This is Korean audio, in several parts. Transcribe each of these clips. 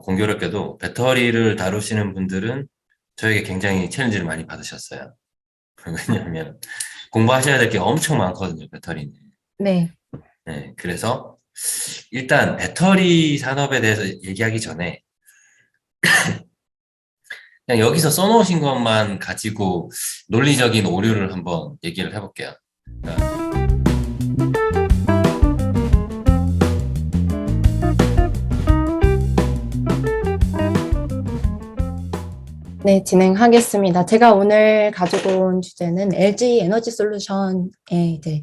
공교롭게도 배터리를 다루시는 분들은 저에게 굉장히 챌린지를 많이 받으셨어요. 왜냐하면 공부하셔야 될 게 엄청 많거든요, 배터리는. 네. 네, 그래서 일단 배터리 산업에 대해서 얘기하기 전에 그냥 여기서 써놓으신 것만 가지고 논리적인 오류를 한번 얘기를 해볼게요. 그러니까 네, 진행하겠습니다. 제가 오늘 가지고 온 주제는 LG 에너지 솔루션의 이제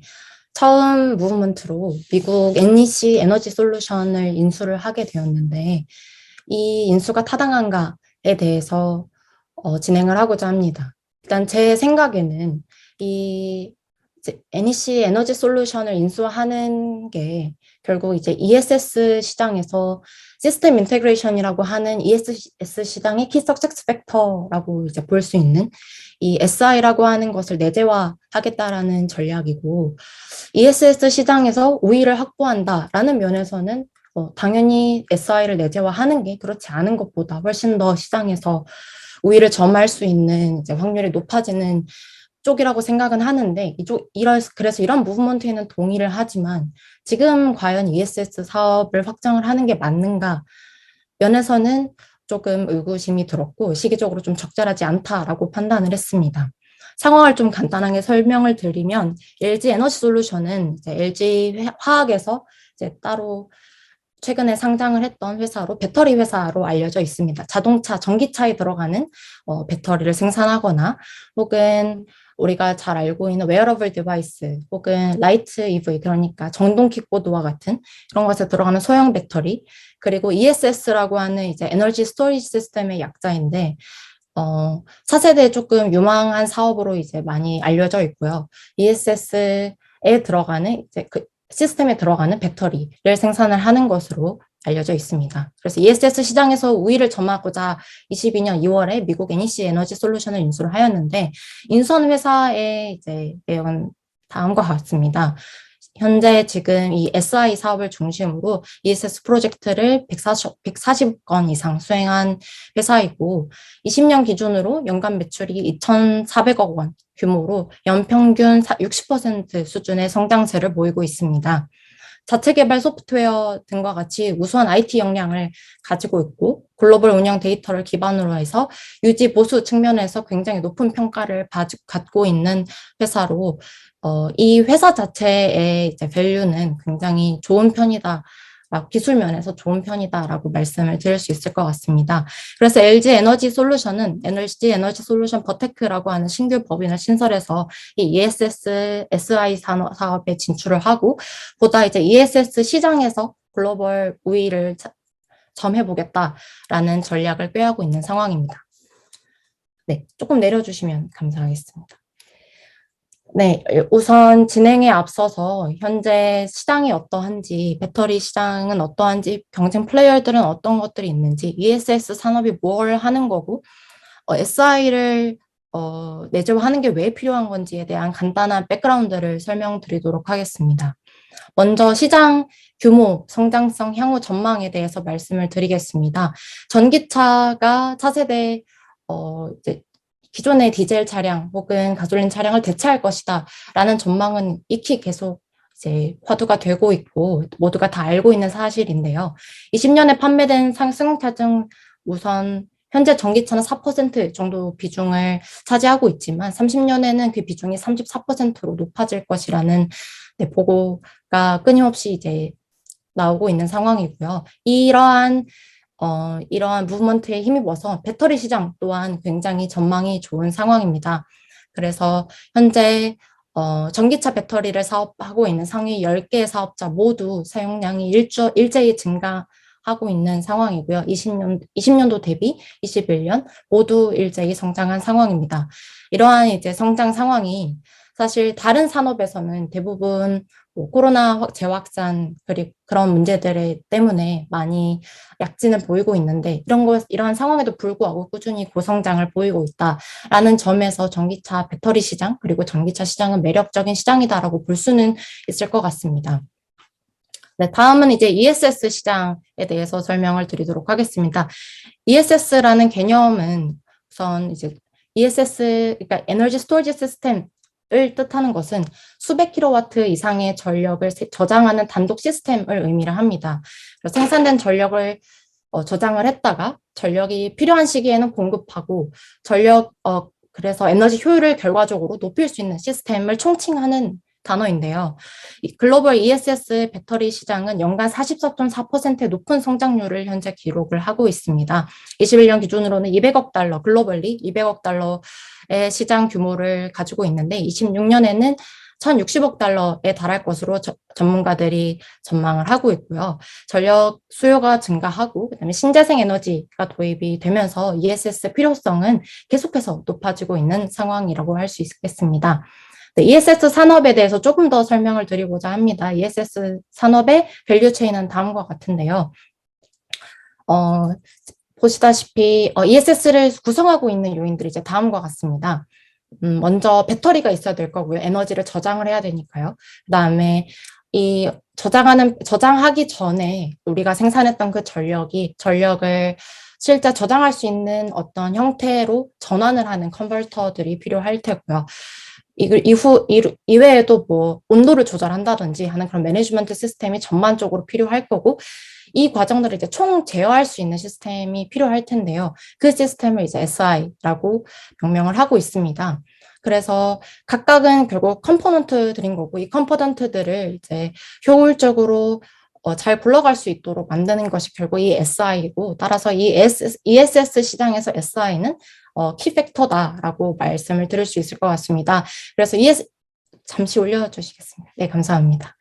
처음 무브먼트로 미국 NEC 에너지 솔루션을 인수를 하게 되었는데, 이 인수가 타당한가에 대해서 진행을 하고자 합니다. 일단 제 생각에는 이 이제 NEC 에너지 솔루션을 인수하는 게 결국 이제 ESS 시장에서 시스템 인테그레이션이라고 하는 ESS 시장의 키 석세스 팩터라고 이제 볼 수 있는 이 SI라고 하는 것을 내재화하겠다라는 전략이고, ESS 시장에서 우위를 확보한다라는 면에서는 당연히 SI를 내재화하는 게 그렇지 않은 것보다 훨씬 더 시장에서 우위를 점할 수 있는 이제 확률이 높아지는 쪽이라고 생각은 하는데, 그래서 이런 무브먼트에는 동의를 하지만 지금 과연 ESS 사업을 확장을 하는 게 맞는가 면에서는 조금 의구심이 들었고, 시기적으로 좀 적절하지 않다라고 판단을 했습니다. 상황을 좀 간단하게 설명을 드리면, LG 에너지 솔루션은 이제 LG 화학에서 이제 따로 최근에 상장을 했던 회사로, 배터리 회사로 알려져 있습니다. 자동차, 전기차에 들어가는 배터리를 생산하거나, 혹은 우리가 잘 알고 있는 웨어러블 디바이스, 혹은 라이트 EV, 그러니까 전동 킥보드와 같은 그런 것에 들어가는 소형 배터리, 그리고 ESS라고 하는 이제 에너지 스토리지 시스템의 약자인데, 4세대 조금 유망한 사업으로 이제 많이 알려져 있고요. ESS에 들어가는 이제 그 시스템에 들어가는 배터리를 생산을 하는 것으로 알려져 있습니다. 그래서 ESS 시장에서 우위를 점하고자 22년 2월에 미국 NEC 에너지 솔루션을 인수를 하였는데, 인수한 회사의 이제 내용은 다음과 같습니다. 현재 지금 이 SI 사업을 중심으로 ESS 프로젝트를 140건 이상 수행한 회사이고, 20년 기준으로 연간 매출이 2,400억 원 규모로 연평균 60% 수준의 성장세를 보이고 있습니다. 자체 개발 소프트웨어 등과 같이 우수한 IT 역량을 가지고 있고, 글로벌 운영 데이터를 기반으로 해서 유지 보수 측면에서 굉장히 높은 평가를 갖고 있는 회사로, 이 회사 자체의 이제 밸류는 굉장히 좋은 편이다. 기술 면에서 좋은 편이다라고 말씀을 드릴 수 있을 것 같습니다. 그래서 LG 에너지 솔루션은 LG 에너지 솔루션 버테크라고 하는 신규 법인을 신설해서 이 ESS, SI 사업에 진출을 하고, 보다 이제 ESS 시장에서 글로벌 우위를 점해보겠다라는 전략을 꾀하고 있는 상황입니다. 네, 조금 내려주시면 감사하겠습니다. 네, 우선 진행에 앞서서 현재 시장이 어떠한지, 배터리 시장은 어떠한지, 경쟁 플레이어들은 어떤 것들이 있는지, ESS 산업이 뭘 하는 거고, SI를 내재화하는 게 왜 필요한 건지에 대한 간단한 백그라운드를 설명드리도록 하겠습니다. 먼저 시장 규모, 성장성, 향후 전망에 대해서 말씀을 드리겠습니다. 전기차가 차세대 이제 기존의 디젤 차량 혹은 가솔린 차량을 대체할 것이다 라는 전망은 익히 계속 이제 화두가 되고 있고 모두가 다 알고 있는 사실인데요. 20년에 판매된 승용차 중 우선 현재 전기차는 4% 정도 비중을 차지하고 있지만 30년에는 그 비중이 34%로 높아질 것이라는 보고가 끊임없이 이제 나오고 있는 상황이고요. 이러한 무브먼트에 힘입어서 배터리 시장 또한 굉장히 전망이 좋은 상황입니다. 그래서 현재 전기차 배터리를 사업하고 있는 상위 10개 사업자 모두 사용량이 일제히 증가하고 있는 상황이고요. 20년도 대비 21년 모두 일제히 성장한 상황입니다. 이러한 이제 성장 상황이 사실 다른 산업에서는 대부분 코로나 재확산 그리고 그런 문제들 때문에 많이 약진을 보이고 있는데, 이러한 상황에도 불구하고 꾸준히 고성장을 보이고 있다라는 점에서 전기차 배터리 시장 그리고 전기차 시장은 매력적인 시장이다라고 볼 수는 있을 것 같습니다. 네, 다음은 이제 ESS 시장에 대해서 설명을 드리도록 하겠습니다. ESS라는 개념은 우선 이제 ESS, 그러니까 에너지 스토리지 시스템을 뜻하는 것은 수백 킬로와트 이상의 전력을 저장하는 단독 시스템을 의미를 합니다. 그래서 생산된 전력을 저장을 했다가 전력이 필요한 시기에는 공급하고 그래서 에너지 효율을 결과적으로 높일 수 있는 시스템을 총칭하는 단어인데요. 글로벌 ESS 배터리 시장은 연간 44.4%의 높은 성장률을 현재 기록을 하고 있습니다. 21년 기준으로는 200억 달러, 글로벌리 200억 달러의 시장 규모를 가지고 있는데 26년에는 1,060억 달러에 달할 것으로 전문가들이 전망을 하고 있고요. 전력 수요가 증가하고 그다음에 신재생 에너지가 도입이 되면서 ESS 필요성은 계속해서 높아지고 있는 상황이라고 할 수 있겠습니다. 네, ESS 산업에 대해서 조금 더 설명을 드리고자 합니다. ESS 산업의 밸류 체인은 다음과 같은데요. 보시다시피 ESS를 구성하고 있는 요인들이 이제 다음과 같습니다. 먼저 배터리가 있어야 될 거고요. 에너지를 저장을 해야 되니까요. 그다음에 이 저장하기 전에 우리가 생산했던 그 전력을 실제 저장할 수 있는 어떤 형태로 전환을 하는 컨버터들이 필요할 테고요. 이외에도 뭐 온도를 조절한다든지 하는 그런 매니지먼트 시스템이 전반적으로 필요할 거고, 이 과정들을 이제 총 제어할 수 있는 시스템이 필요할 텐데요. 그 시스템을 이제 SI라고 명명을 하고 있습니다. 그래서 각각은 결국 컴포넌트들인 거고, 이 컴포넌트들을 이제 효율적으로 잘 굴러갈 수 있도록 만드는 것이 결국 이 SI이고, 따라서 이 ESS 시장에서 SI는 키팩터다라고 말씀을 드릴 수 있을 것 같습니다. 그래서 잠시 올려주시겠습니다. 네, 감사합니다.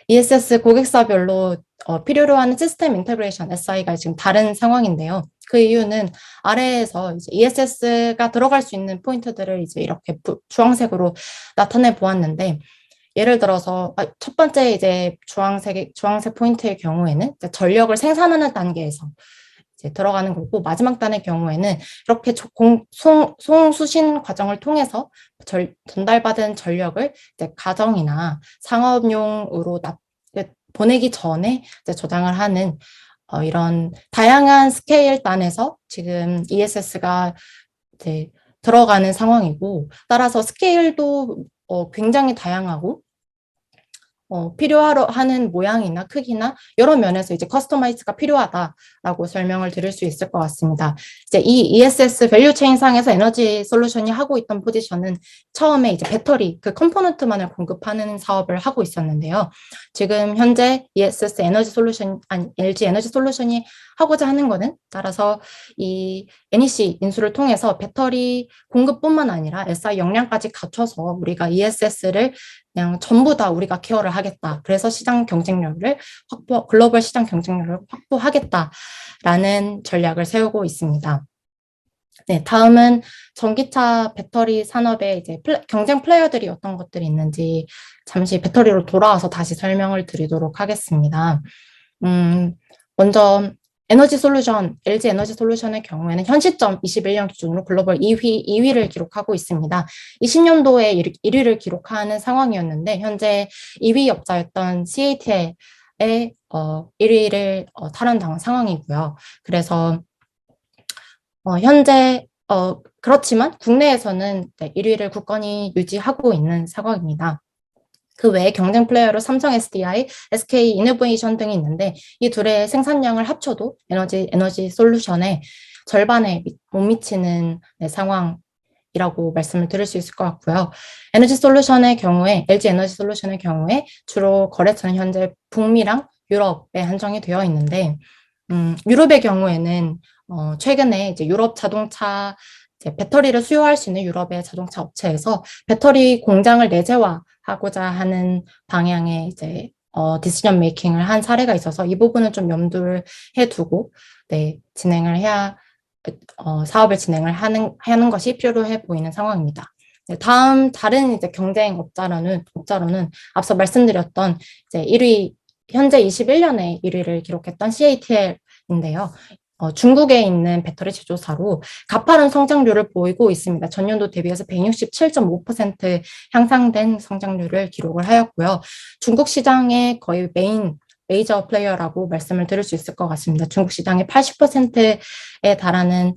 ESS 고객사별로 필요로 하는 시스템 인테그레이션 SI가 지금 다른 상황인데요. 그 이유는 아래에서 이제 ESS가 들어갈 수 있는 포인트들을 이제 이렇게 주황색으로 나타내 보았는데, 예를 들어서 첫 번째 이제 주황색 포인트의 경우에는 전력을 생산하는 단계에서 이제 들어가는 거고, 마지막 단의 경우에는 이렇게 송수신 과정을 통해서 전달받은 전력을 이제 가정이나 상업용으로 보내기 전에 이제 저장을 하는 이런 다양한 스케일 단에서 지금 ESS가 이제 들어가는 상황이고, 따라서 스케일도 굉장히 다양하고 필요하는 모양이나 크기나 여러 면에서 이제 커스터마이즈가 필요하다라고 설명을 드릴 수 있을 것 같습니다. 이제 이 ESS 밸류 체인 상에서 에너지 솔루션이 하고 있던 포지션은 처음에 이제 배터리 그 컴포넌트만을 공급하는 사업을 하고 있었는데요. 지금 현재 ESS LG 에너지 솔루션이 하고자 하는 거는, 따라서 이 NEC 인수를 통해서 배터리 공급뿐만 아니라 SI 역량까지 갖춰서 우리가 ESS를 그냥 전부 다 우리가 케어를 하겠다. 그래서 글로벌 시장 경쟁력을 확보하겠다라는 전략을 세우고 있습니다. 네, 다음은 전기차 배터리 산업의 이제 경쟁 플레이어들이 어떤 것들이 있는지 잠시 배터리로 돌아와서 다시 설명을 드리도록 하겠습니다. 먼저 LG 에너지 솔루션의 경우에는 현 시점 21년 기준으로 글로벌 2위를 기록하고 있습니다. 20년도에 1위를 기록하는 상황이었는데, 현재 2위 업자였던 CATL의 1위를 탈환당한 상황이고요. 그래서 현재 그렇지만 국내에서는 1위를 굳건히 유지하고 있는 상황입니다. 그 외에 경쟁 플레이어로 삼성 SDI, SK 이노베이션 등이 있는데, 이 둘의 생산량을 합쳐도 에너지 솔루션의 절반에 못 미치는 상황이라고 말씀을 드릴 수 있을 것 같고요. LG 에너지 솔루션의 경우에 주로 거래처는 현재 북미랑 유럽에 한정이 되어 있는데, 유럽의 경우에는 최근에 이제 유럽 자동차 배터리를 수요할 수 있는 유럽의 자동차 업체에서 배터리 공장을 내재화하고자 하는 방향의 이제 디시전 메이킹을 한 사례가 있어서, 이 부분은 좀 염두를 해두고 사업을 진행을 하는 것이 필요해 보이는 상황입니다. 네, 다른 이제 경쟁 업자로는 앞서 말씀드렸던 이제 현재 21년에 1위를 기록했던 CATL인데요. 중국에 있는 배터리 제조사로 가파른 성장률을 보이고 있습니다. 전년도 대비해서 167.5% 향상된 성장률을 기록을 하였고요. 중국 시장의 거의 메인 메이저 플레이어라고 말씀을 드릴 수 있을 것 같습니다. 중국 시장의 80%에 달하는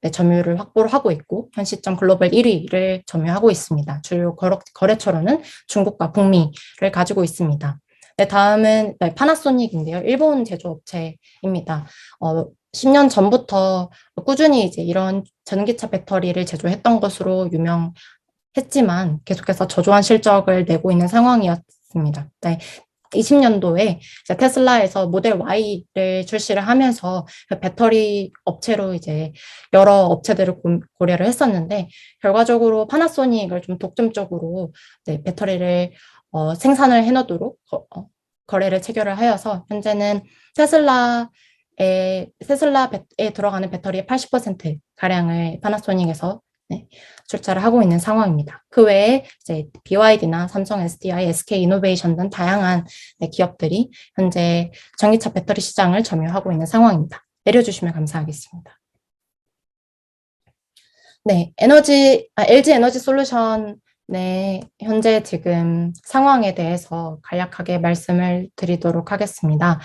네, 점유율을 확보를 하고 있고 현 시점 글로벌 1위를 점유하고 있습니다. 주요 거래처로는 중국과 북미를 가지고 있습니다. 네, 다음은 네, 파나소닉인데요. 일본 제조업체입니다. 10년 전부터 꾸준히 이제 이런 전기차 배터리를 제조했던 것으로 유명했지만 계속해서 저조한 실적을 내고 있는 상황이었습니다. 네, 20년도에 테슬라에서 모델 Y를 출시를 하면서 그 배터리 업체로 이제 여러 업체들을 고려를 했었는데 결과적으로 파나소닉을 좀 독점적으로 네, 배터리를 생산을 해놓도록 거래를 체결을 하여서 현재는 테슬라에 들어가는 배터리의 80% 가량을 파나소닉에서 네, 출자를 하고 있는 상황입니다. 그 외에 이제 BYD나 삼성 SDI, SK 이노베이션 등 다양한 네, 기업들이 현재 전기차 배터리 시장을 점유하고 있는 상황입니다. 내려주시면 감사하겠습니다. 네, LG 에너지 솔루션 네, 현재 지금 상황에 대해서 간략하게 말씀을 드리도록 하겠습니다.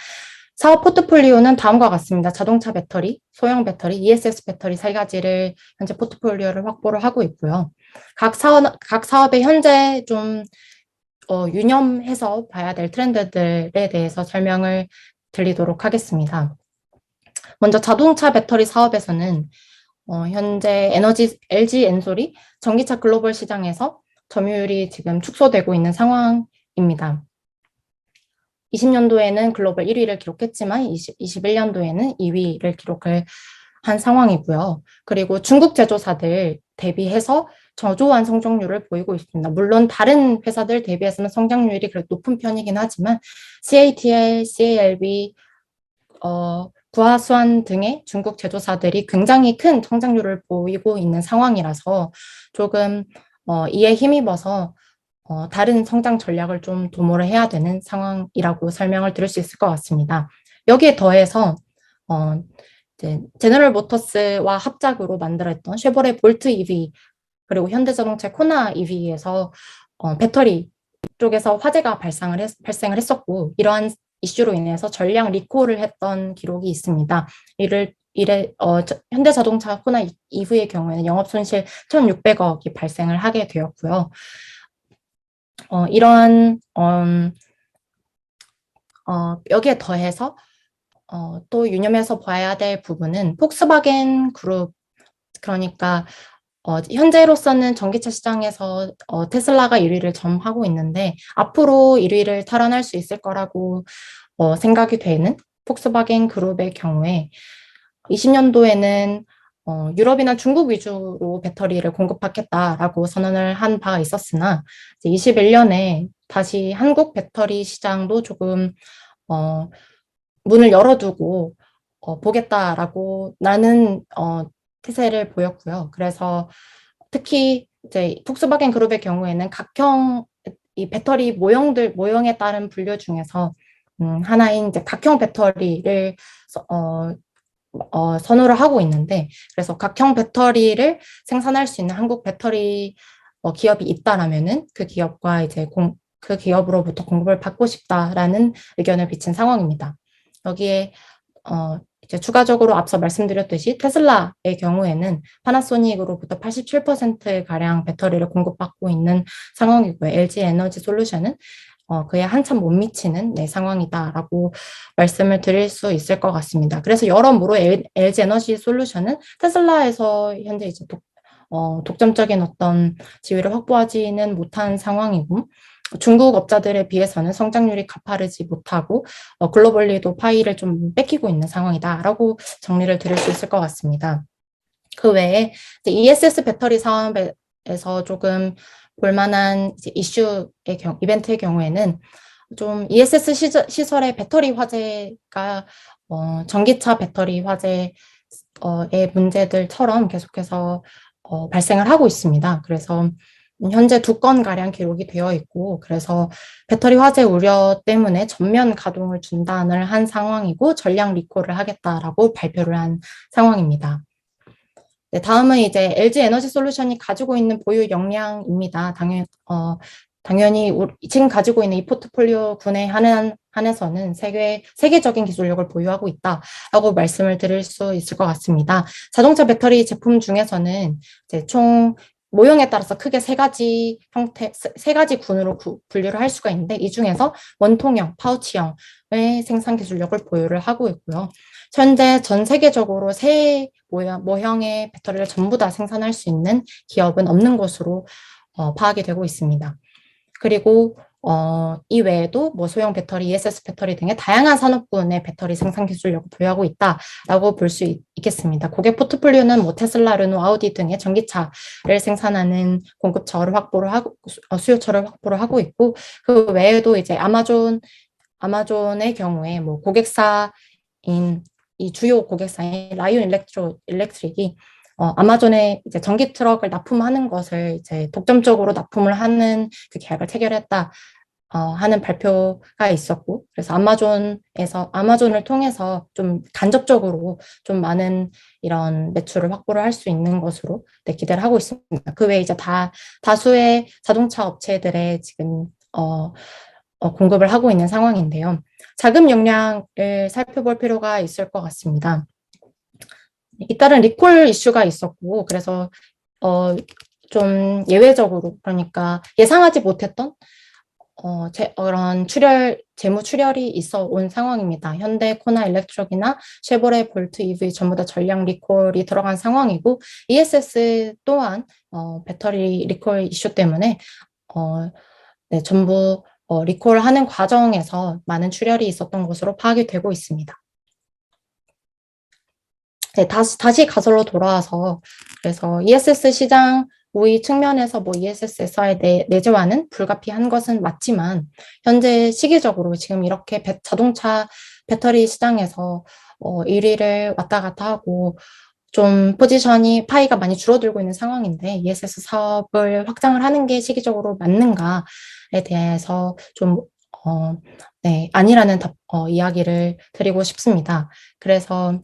사업 포트폴리오는 다음과 같습니다. 자동차 배터리, 소형 배터리, ESS 배터리 세 가지를 현재 포트폴리오를 확보를 하고 있고요. 각 사업의 현재 좀 유념해서 봐야 될 트렌드들에 대해서 설명을 드리도록 하겠습니다. 먼저 자동차 배터리 사업에서는 현재 LG 엔솔이 전기차 글로벌 시장에서 점유율이 지금 축소되고 있는 상황입니다. 20년도에는 글로벌 1위를 기록했지만 21년도에는 2위를 기록을 한 상황이고요. 그리고 중국 제조사들 대비해서 저조한 성장률을 보이고 있습니다. 물론 다른 회사들 대비해서는 성장률이 그래도 높은 편이긴 하지만 CATL, CALB, 부하수안 등의 중국 제조사들이 굉장히 큰 성장률을 보이고 있는 상황이라서 조금 이에 힘입어서 다른 성장 전략을 좀 도모를 해야 되는 상황이라고 설명을 드릴 수 있을 것 같습니다. 여기에 더해서 이제 제너럴 모터스와 합작으로 만들었던 쉐보레 볼트 EV 그리고 현대자동차 코나 EV에서 배터리 쪽에서 화재가 발생을 했었고 이러한 이슈로 인해서 전량 리콜을 했던 기록이 있습니다. 현대자동차 코나 EV의 경우에는 영업손실 1,600억이 발생을 하게 되었고요. 여기에 더해서 또 유념해서 봐야 될 부분은 폭스바겐 그룹, 그러니까 현재로서는 전기차 시장에서 테슬라가 1위를 점하고 있는데 앞으로 1위를 탈환할 수 있을 거라고 생각이 되는 폭스바겐 그룹의 경우에 20년도에는 유럽이나 중국 위주로 배터리를 공급하겠다라고 선언을 한 바가 있었으나 21년에 다시 한국 배터리 시장도 조금 문을 열어두고 보겠다라고 나는 태세를 보였고요. 그래서 특히 이제 폭스바겐 그룹의 경우에는 각형 이 배터리 모형에 따른 분류 중에서 하나인 이제 각형 배터리를 선호를 하고 있는데 그래서 각형 배터리를 생산할 수 있는 한국 배터리 기업이 있다라면은 그 기업과 이제 그 기업으로부터 공급을 받고 싶다라는 의견을 비친 상황입니다. 여기에 이제 추가적으로 앞서 말씀드렸듯이 테슬라의 경우에는 파나소닉으로부터 87%가량 배터리를 공급받고 있는 상황이고요. LG 에너지 솔루션은 그에 한참 못 미치는 상황이다라고 말씀을 드릴 수 있을 것 같습니다. 그래서 여러모로 LG 에너지 솔루션은 테슬라에서 현재 이제 독점적인 어떤 지위를 확보하지는 못한 상황이고 중국 업자들에 비해서는 성장률이 가파르지 못하고 글로벌리도 파이를 좀 뺏기고 있는 상황이다라고 정리를 드릴 수 있을 것 같습니다. 그 외에 ESS 배터리 사업에서 조금 볼만한 이벤트의 경우에는 좀 ESS 시설의 배터리 화재가 전기차 배터리 화재의 문제들처럼 계속해서 발생을 하고 있습니다. 그래서 현재 2건가량 기록이 되어 있고 그래서 배터리 화재 우려 때문에 전면 가동을 중단을 한 상황이고 전량 리콜을 하겠다라고 발표를 한 상황입니다. 네, 다음은 이제 LG 에너지 솔루션이 가지고 있는 보유 역량입니다. 당연히 지금 가지고 있는 이 포트폴리오 군에 한한 한해서는 세계적인 기술력을 보유하고 있다라고 말씀을 드릴 수 있을 것 같습니다. 자동차 배터리 제품 중에서는 이제 총 모형에 따라서 크게 세 가지 군으로 분류를 할 수가 있는데, 이 중에서 원통형, 파우치형의 생산 기술력을 보유를 하고 있고요. 현재 전 세계적으로 새 모형의 배터리를 전부 다 생산할 수 있는 기업은 없는 것으로 파악이 되고 있습니다. 그리고 이 외에도 뭐 소형 배터리, ESS 배터리 등의 다양한 산업군의 배터리 생산 기술력을 보유하고 있다라고 볼 수 있겠습니다. 고객 포트폴리오는 뭐 테슬라, 르노, 아우디 등의 전기차를 생산하는 공급처를 확보를 하고 수요처를 확보를 하고 있고, 그 외에도 이제 아마존의 경우에 뭐 고객사인 이 주요 고객사인 라이온 일렉트릭이 아마존에 이제 전기 트럭을 납품하는 것을 이제 독점적으로 납품을 하는 그 계약을 체결했다 하는 발표가 있었고, 그래서 아마존을 통해서 좀 간접적으로 좀 많은 이런 매출을 확보를 할 수 있는 것으로 기대를 하고 있습니다. 그 외에 이제 다수의 자동차 업체들의 지금 공급을 하고 있는 상황인데요. 자금 역량을 살펴볼 필요가 있을 것 같습니다. 잇따른 리콜 이슈가 있었고, 그래서 좀 예외적으로, 그러니까 예상하지 못했던 그런 재무 출혈이 있어 온 상황입니다. 현대 코나 일렉트릭이나 쉐보레 볼트 EV 전부 다 전량 리콜이 들어간 상황이고, ESS 또한 배터리 리콜 이슈 때문에 네, 전부 리콜하는 과정에서 많은 출혈이 있었던 것으로 파악이 되고 있습니다. 네, 다시 가설로 돌아와서, 그래서 ESS 시장 우위 측면에서 뭐 ESS SR의 내재화는 불가피한 것은 맞지만, 현재 시기적으로 지금 이렇게 자동차 배터리 시장에서 1위를 왔다 갔다 하고 좀 파이가 많이 줄어들고 있는 상황인데, ESS 사업을 확장을 하는 게 시기적으로 맞는가에 대해서 좀 네, 아니라는 이야기를 드리고 싶습니다. 그래서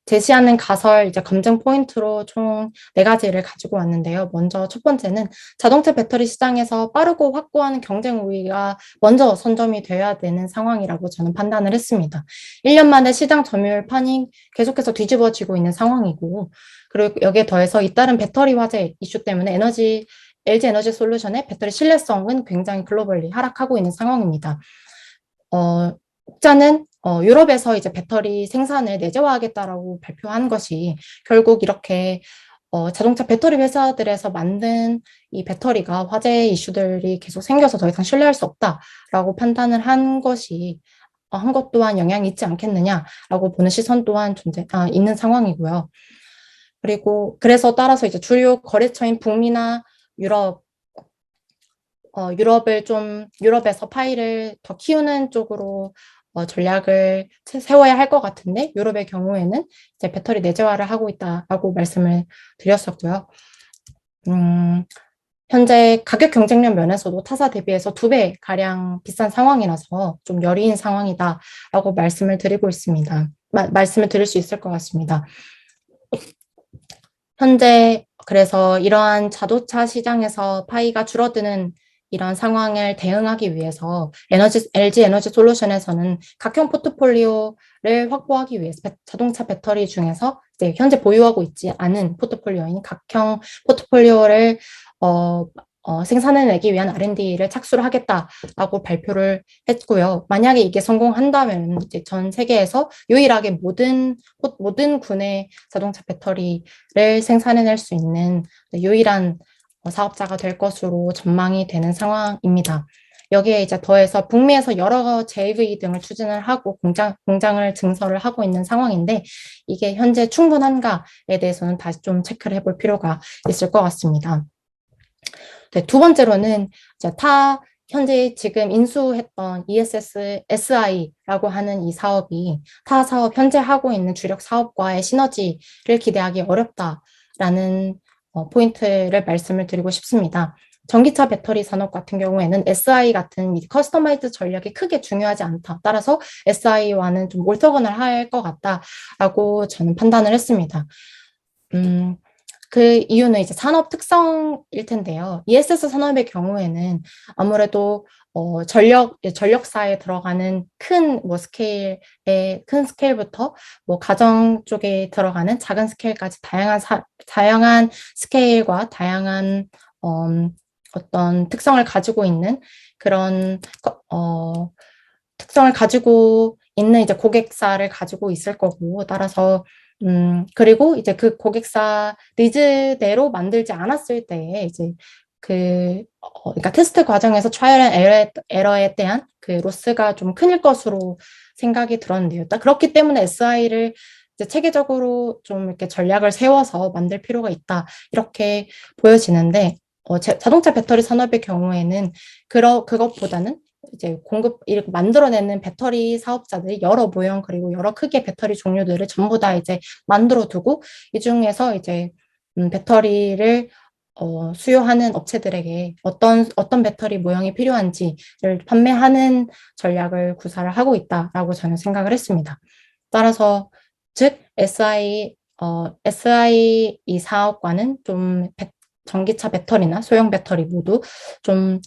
제시하는 가설 이제 검증 포인트로 총 4가지를 가지고 왔는데요. 먼저 첫 번째는 자동차 배터리 시장에서 빠르고 확고한 경쟁 우위가 먼저 선점이 되어야 되는 상황이라고 저는 판단을 했습니다. 1년 만에 시장 점유율 판이 계속해서 뒤집어지고 있는 상황이고, 그리고 여기에 더해서 잇따른 배터리 화재 이슈 때문에 LG 에너지 솔루션의 배터리 신뢰성은 굉장히 글로벌리 하락하고 있는 상황입니다. 국자는 유럽에서 이제 배터리 생산을 내재화하겠다라고 발표한 것이 결국 이렇게 자동차 배터리 회사들에서 만든 이 배터리가 화재 이슈들이 계속 생겨서 더 이상 신뢰할 수 없다라고 판단을 한 것 또한 영향이 있지 않겠느냐라고 보는 시선 또한 있는 상황이고요. 그래서 따라서 이제 주요 거래처인 북미나 유럽에서 파이를 더 키우는 쪽으로 전략을 세워야 할 것 같은데, 유럽의 경우에는 이제 배터리 내재화를 하고 있다라고 말씀을 드렸었고요. 현재 가격 경쟁력 면에서도 타사 대비해서 2배 가량 비싼 상황이라서 좀 여리인 상황이다라고 말씀을 드리고 있습니다. 말씀을 드릴 수 있을 것 같습니다. 현재 그래서 이러한 자동차 시장에서 파이가 줄어드는 이런 상황을 대응하기 위해서 LG 에너지 솔루션에서는 각형 포트폴리오를 확보하기 위해서 자동차 배터리 중에서 이제 현재 보유하고 있지 않은 포트폴리오인 각형 포트폴리오를 생산해내기 위한 R&D를 착수를 하겠다라고 발표를 했고요. 만약에 이게 성공한다면 이제 전 세계에서 유일하게 모든 군의 자동차 배터리를 생산해낼 수 있는 유일한 사업자가 될 것으로 전망이 되는 상황입니다. 여기에 이제 더해서 북미에서 여러 JV 등을 추진을 하고 공장을 증설을 하고 있는 상황인데, 이게 현재 충분한가에 대해서는 다시 좀 체크를 해볼 필요가 있을 것 같습니다. 네, 두 번째로는 이제 현재 지금 인수했던 ESS SI라고 하는 이 사업이 타 사업 현재 하고 있는 주력 사업과의 시너지를 기대하기 어렵다라는 포인트를 말씀을 드리고 싶습니다. 전기차 배터리 산업 같은 경우에는 SI 같은 커스터마이즈 전략이 크게 중요하지 않다. 따라서 SI와는 좀 올터건을 할 것 같다라고 저는 판단을 했습니다. 그 이유는 이제 산업 특성일 텐데요. ESS 산업의 경우에는 아무래도 전력사에 들어가는 큰 뭐 큰 스케일부터 뭐 가정 쪽에 들어가는 작은 스케일까지 다양한 스케일과 다양한 어떤 특성을 가지고 있는 그런 특성을 가지고 있는 이제 고객사를 가지고 있을 거고, 따라서 그리고 이제 그 고객사 니즈대로 만들지 않았을 때에 이제 그러니까 테스트 과정에서 트라이얼 앤 에러에 대한 그 로스가 좀 클 것으로 생각이 들었는데요. 그렇기 때문에 SI를 이제 체계적으로 좀 이렇게 전략을 세워서 만들 필요가 있다, 이렇게 보여지는데, 자동차 배터리 산업의 경우에는 그것보다는 이제 이렇게 만들어내는 배터리 사업자들이 여러 모형 그리고 여러 크기의 배터리 종류들을 전부 다 이제 만들어 두고, 이 중에서 이제 배터리를 수요하는 업체들에게 어떤 배터리 모형이 필요한지를 판매하는 전략을 구사를 하고 있다라고 저는 생각을 했습니다. 따라서 즉 SI 이 사업과는 좀 전기차 배터리나 소형 배터리 모두 좀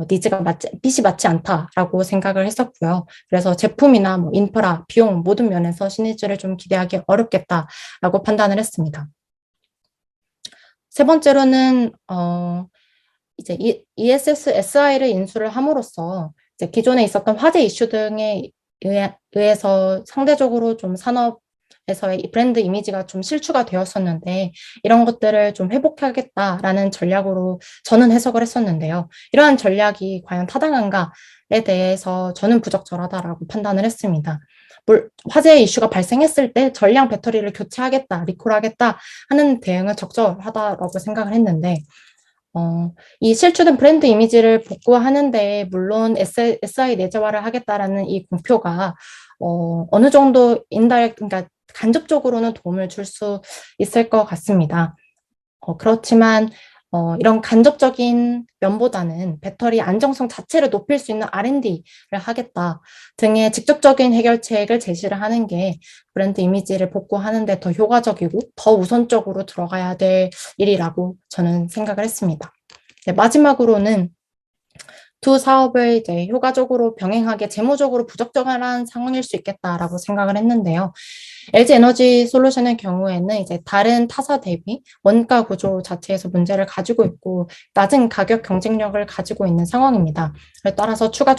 빛이 맞지 않다라고 생각을 했었고요. 그래서 제품이나 뭐 인프라, 비용 모든 면에서 시너지를 좀 기대하기 어렵겠다라고 판단을 했습니다. 세 번째로는 이제 ESS SI를 인수를 함으로써 이제 기존에 있었던 화재 이슈 등에 의해서 상대적으로 좀 산업에서의 브랜드 이미지가 좀 실추가 되었었는데, 이런 것들을 좀 회복하겠다라는 전략으로 저는 해석을 했었는데요. 이러한 전략이 과연 타당한가에 대해서 저는 부적절하다라고 판단을 했습니다. 화재 이슈가 발생했을 때 전량 배터리를 교체하겠다, 리콜하겠다 하는 대응은 적절하다라고 생각을 했는데, 이 실추된 브랜드 이미지를 복구하는데 물론 SI 내재화를 하겠다라는 이 공표가 어느 정도 그러니까 간접적으로는 도움을 줄 수 있을 것 같습니다. 그렇지만 이런 간접적인 면보다는 배터리 안정성 자체를 높일 수 있는 R&D를 하겠다 등의 직접적인 해결책을 제시를 하는 게 브랜드 이미지를 복구하는 데 더 효과적이고 더 우선적으로 들어가야 될 일이라고 저는 생각을 했습니다. 네, 마지막으로는 두 사업을 이제 효과적으로 병행하기에 재무적으로 부적절한 상황일 수 있겠다라고 생각을 했는데요. LG 에너지 솔루션의 경우에는 이제 다른 타사 대비 원가 구조 자체에서 문제를 가지고 있고 낮은 가격 경쟁력을 가지고 있는 상황입니다. 따라서 추가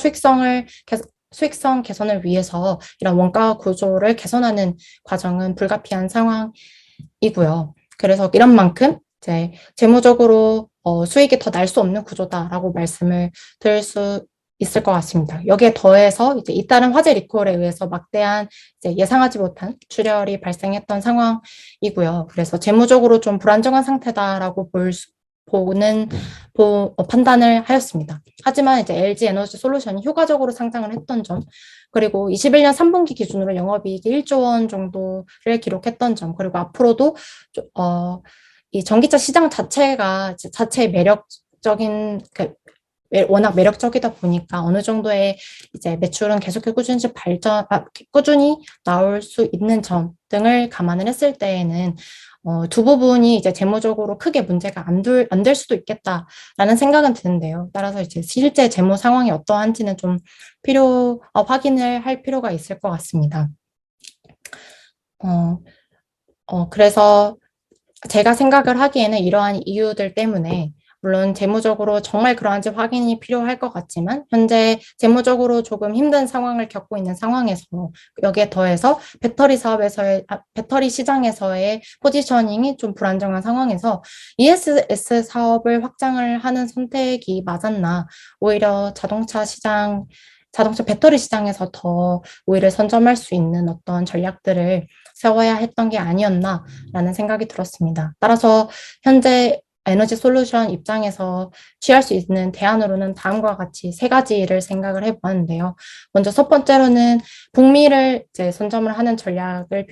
수익성 개선을 위해서 이런 원가 구조를 개선하는 과정은 불가피한 상황이고요. 그래서 이런 만큼 이제 재무적으로 수익이 더 날 수 없는 구조다라고 말씀을 드릴 수 있을 것 같습니다. 여기에 더해서 이제 잇따른 화재 리콜에 의해서 막대한 이제 예상하지 못한 출혈이 발생했던 상황이고요. 그래서 재무적으로 좀 불안정한 상태다라고 판단을 하였습니다. 하지만 이제 LG 에너지 솔루션이 효과적으로 상장을 했던 점, 그리고 21년 3분기 기준으로 영업이익이 1조 원 정도를 기록했던 점, 그리고 앞으로도 이 전기차 시장 자체의 매력적인 워낙 매력적이다 보니까 어느 정도의 이제 매출은 계속해 꾸준히 나올 수 있는 점 등을 감안을 했을 때에는 두 부분이 이제 재무적으로 크게 문제가 안 될 수도 있겠다라는 생각은 드는데요. 따라서 이제 실제 재무 상황이 어떠한지는 좀 확인을 할 필요가 있을 것 같습니다. 그래서 제가 생각을 하기에는 이러한 이유들 때문에 물론 재무적으로 정말 그러한지 확인이 필요할 것 같지만 현재 재무적으로 조금 힘든 상황을 겪고 있는 상황에서 여기에 더해서 배터리 시장에서의 포지셔닝이 좀 불안정한 상황에서 ESS 사업을 확장을 하는 선택이 맞았나, 오히려 자동차 배터리 시장에서 더 오히려 선점할 수 있는 어떤 전략들을 세워야 했던 게 아니었나라는 생각이 들었습니다. 따라서 현재 에너지 솔루션 입장에서 취할 수 있는 대안으로는 다음과 같이 세 가지를 생각을 해보았는데요. 먼저 첫 번째로는 북미를 이제 선점을 하는 전략을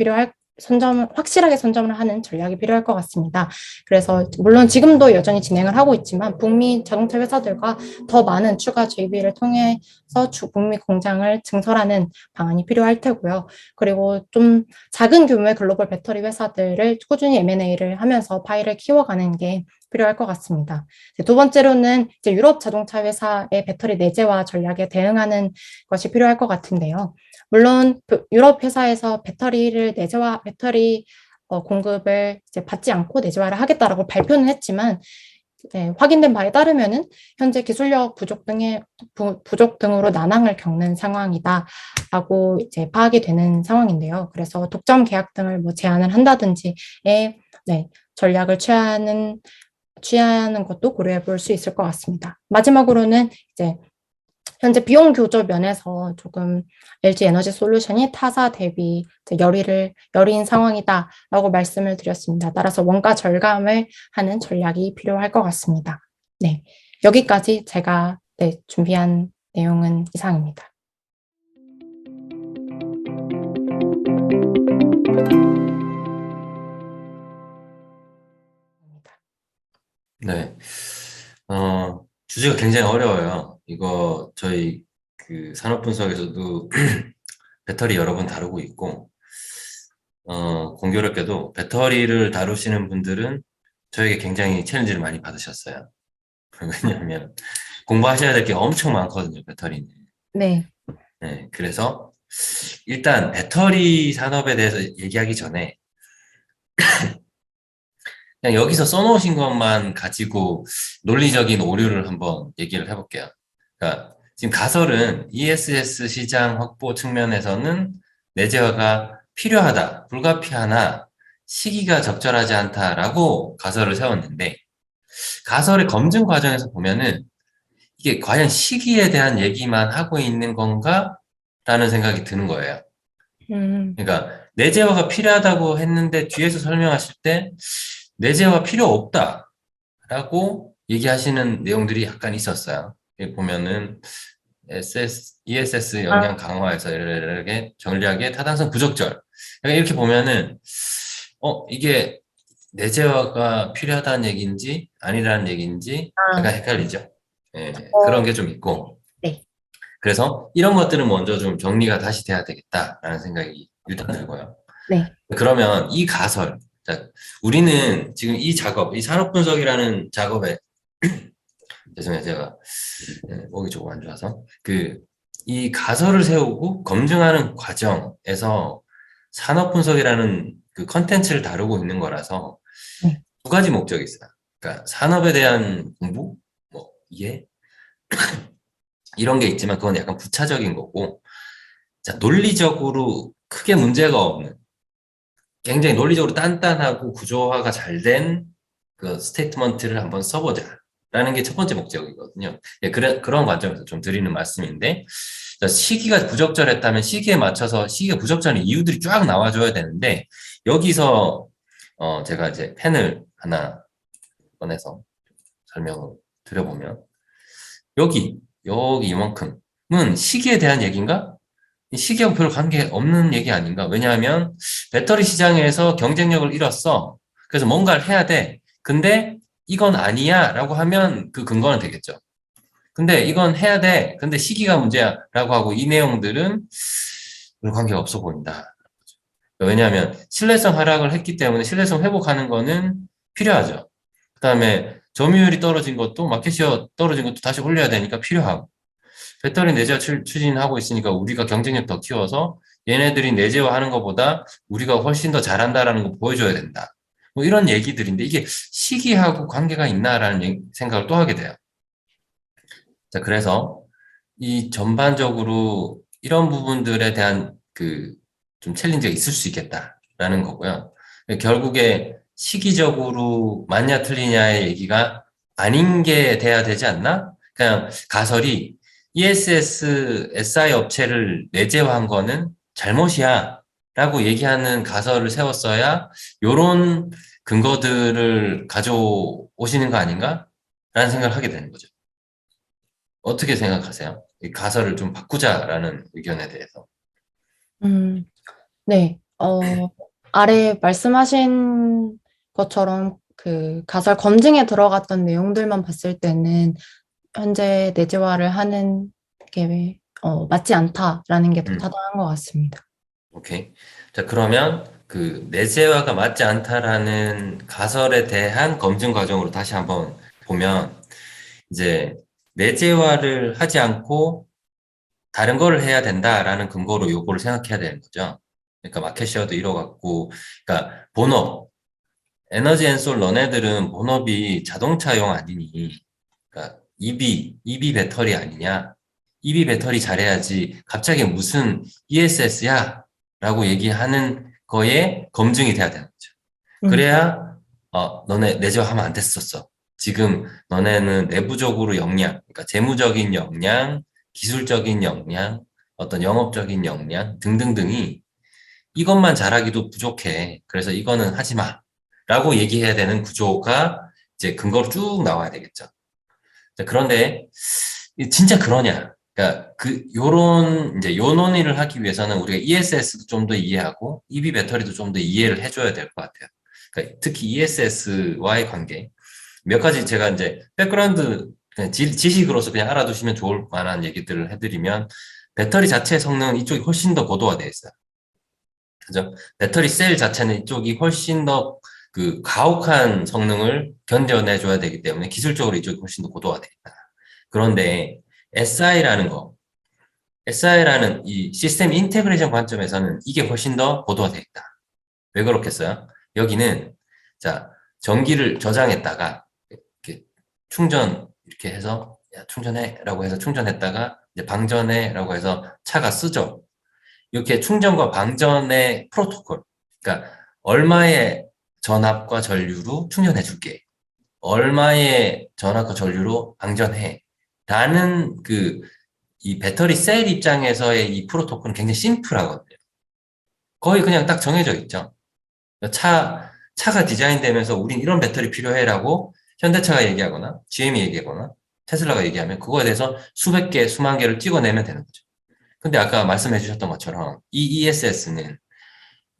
확실하게 선점을 하는 전략이 필요할 것 같습니다. 그래서 물론 지금도 여전히 진행을 하고 있지만 북미 자동차 회사들과 더 많은 추가 JV를 통해서 북미 공장을 증설하는 방안이 필요할 테고요. 그리고 좀 작은 규모의 글로벌 배터리 회사들을 꾸준히 M&A를 하면서 파이를 키워가는 게 필요할 것 같습니다. 두 번째로는 이제 유럽 자동차 회사의 배터리 내재화 전략에 대응하는 것이 필요할 것 같은데요. 물론 유럽 회사에서 배터리 공급을 이제 받지 않고 내재화를 하겠다라고 발표는 했지만 확인된 바에 따르면은 현재 기술력 부족 등으로 난항을 겪는 상황이다라고 이제 파악이 되는 상황인데요. 그래서 독점 계약 등을 뭐 제한을 한다든지의 전략을 취하는 것도 고려해 볼 수 있을 것 같습니다. 마지막으로는 이제 현재 비용 교조 면에서 조금 LG 에너지 솔루션이 타사 대비 여린 상황이다라고 말씀을 드렸습니다. 따라서 원가 절감을 하는 전략이 필요할 것 같습니다. 네, 여기까지 제가 준비한 내용은 이상입니다. 네. 주제가 굉장히 어려워요. 이거 저희 그 산업 분석에서도 배터리 여러 번 다루고 있고, 공교롭게도 배터리를 다루시는 분들은 저에게 굉장히 챌린지를 많이 받으셨어요. 왜냐하면 공부하셔야 될 게 엄청 많거든요, 배터리는. 네. 네, 그래서 일단 배터리 산업에 대해서 얘기하기 전에 그냥 여기서 써놓으신 것만 가지고 논리적인 오류를 한번 얘기를 해볼게요. 그러니까 지금 가설은 ESS 시장 확보 측면에서는 내재화가 필요하다, 불가피하나 시기가 적절하지 않다라고 가설을 세웠는데 가설의 검증 과정에서 보면은 이게 과연 시기에 대한 얘기만 하고 있는 건가? 라는 생각이 드는 거예요. 그러니까 내재화가 필요하다고 했는데 뒤에서 설명하실 때 내재화 필요 없다라고 얘기하시는 내용들이 약간 있었어요. 여기 보면은 ESS 역량 강화에서 이렇게 전략의 타당성 부적절. 그러니까 이렇게 보면은 이게 내재화가 필요하다는 얘기인지 아니라는 얘기인지 약간 헷갈리죠. 예, 그런 게 좀 있고. 네. 그래서 이런 것들은 먼저 좀 정리가 다시 돼야 되겠다라는 생각이 일단 들고요. 네. 그러면 이 가설, 자, 우리는 지금 이 작업, 이 산업 분석이라는 작업에 죄송해요, 제가 목이 조금 안 좋아서 이 가설을 세우고 검증하는 과정에서 산업 분석이라는 그 컨텐츠를 다루고 있는 거라서 네. 두 가지 목적이 있어요. 그러니까 산업에 대한 공부, 뭐 이해 이런 게 있지만 그건 약간 부차적인 거고, 자, 논리적으로 크게 문제가 없는 굉장히 논리적으로 단단하고 구조화가 잘 된 그 스테이트먼트를 한번 써보자. 라는 게 첫 번째 목적이거든요. 예, 그런 관점에서 좀 드리는 말씀인데, 자, 시기가 부적절했다면 시기에 맞춰서 시기가 부적절한 이유들이 쫙 나와줘야 되는데, 여기서, 제가 이제 펜을 하나 꺼내서 설명을 드려보면, 여기 이만큼은 시기에 대한 얘기인가? 이 시기하고 별 관계 없는 얘기 아닌가? 왜냐하면 배터리 시장에서 경쟁력을 잃었어. 그래서 뭔가를 해야 돼. 근데 이건 아니야 라고 하면 그 근거는 되겠죠. 근데 이건 해야 돼. 근데 시기가 문제야 라고 하고 이 내용들은 별 관계가 없어 보인다. 왜냐하면 신뢰성 하락을 했기 때문에 신뢰성 회복하는 거는 필요하죠. 그 다음에 점유율이 떨어진 것도 마켓시어 떨어진 것도 다시 올려야 되니까 필요하고 배터리 내재화 추진하고 있으니까 우리가 경쟁력 더 키워서 얘네들이 내재화하는 것보다 우리가 훨씬 더 잘한다라는 거 보여줘야 된다. 뭐 이런 얘기들인데 이게 시기하고 관계가 있나라는 생각을 또 하게 돼요. 자, 그래서 이 전반적으로 이런 부분들에 대한 좀 챌린지가 있을 수 있겠다라는 거고요. 결국에 시기적으로 맞냐 틀리냐의 얘기가 아닌 게 돼야 되지 않나? 그냥 가설이 ESS SI 업체를 내재화한 거는 잘못이야 라고 얘기하는 가설을 세웠어야 요런 근거들을 가져오시는 거 아닌가? 라는 생각을 하게 되는 거죠. 어떻게 생각하세요? 이 가설을 좀 바꾸자라는 의견에 대해서. 네. 아래 말씀하신 것처럼 그 가설 검증에 들어갔던 내용들만 봤을 때는 현재 내재화를 하는 게 맞지 않다라는 게 더 음, 타당한 것 같습니다. 오케이. 자, 그러면 그 내재화가 맞지 않다라는 가설에 대한 검증 과정으로 다시 한번 보면 이제 내재화를 하지 않고 다른 거를 해야 된다라는 근거로 요거를 생각해야 되는 거죠. 그러니까 마켓 쉐어도 이뤄갖고, 그러니까 본업, 에너지 앤솔 너네들은 본업이 자동차용 아니니, 그러니까 EV 배터리 아니냐? EV 배터리 잘해야지 갑자기 무슨 ESS야? 라고 얘기하는 거에 검증이 돼야 되는 거죠. 음, 그래야 너네 내재화하면 안 됐었어. 지금 너네는 내부적으로 역량, 그러니까 재무적인 역량, 기술적인 역량, 어떤 영업적인 역량 등등등이 이것만 잘하기도 부족해. 그래서 이거는 하지 마. 라고 얘기해야 되는 구조가 이제 근거로 쭉 나와야 되겠죠. 자, 그런데 진짜 그러냐? 그러니까 요런 이제 요 논의를 하기 위해서는 우리가 ESS도 좀 더 이해하고 EV 배터리도 좀 더 이해를 해줘야 될 것 같아요. 그러니까 특히 ESS와의 관계. 몇 가지 제가 이제 백그라운드 그냥 지식으로서 그냥 알아두시면 좋을 만한 얘기들을 해드리면 배터리 자체 성능은 이쪽이 훨씬 더 고도화되어 있어요. 그죠? 배터리 셀 자체는 이쪽이 훨씬 더 그 가혹한 성능을 견뎌내줘야 되기 때문에 기술적으로 이쪽이 훨씬 더 고도화되어 있다. 그런데 SI라는 거, SI라는 이 시스템 인테그레이션 관점에서는 이게 훨씬 더 고도화되어 있다. 왜 그렇겠어요? 여기는 자 전기를 저장했다가 이렇게 충전 이렇게 해서 야, 충전해라고 해서 충전했다가 이제 방전해라고 해서 차가 쓰죠. 이렇게 충전과 방전의 프로토콜. 그러니까 얼마의 전압과 전류로 충전해 줄게. 얼마의 전압과 전류로 방전해. 라는 이 배터리 셀 입장에서의 이 프로토콜은 굉장히 심플하거든요. 거의 그냥 딱 정해져 있죠. 차가 디자인되면서 우린 이런 배터리 필요해라고 현대차가 얘기하거나 GM이 얘기하거나 테슬라가 얘기하면 그거에 대해서 수백 개, 수만 개를 찍어내면 되는 거죠. 근데 아까 말씀해 주셨던 것처럼 이 ESS는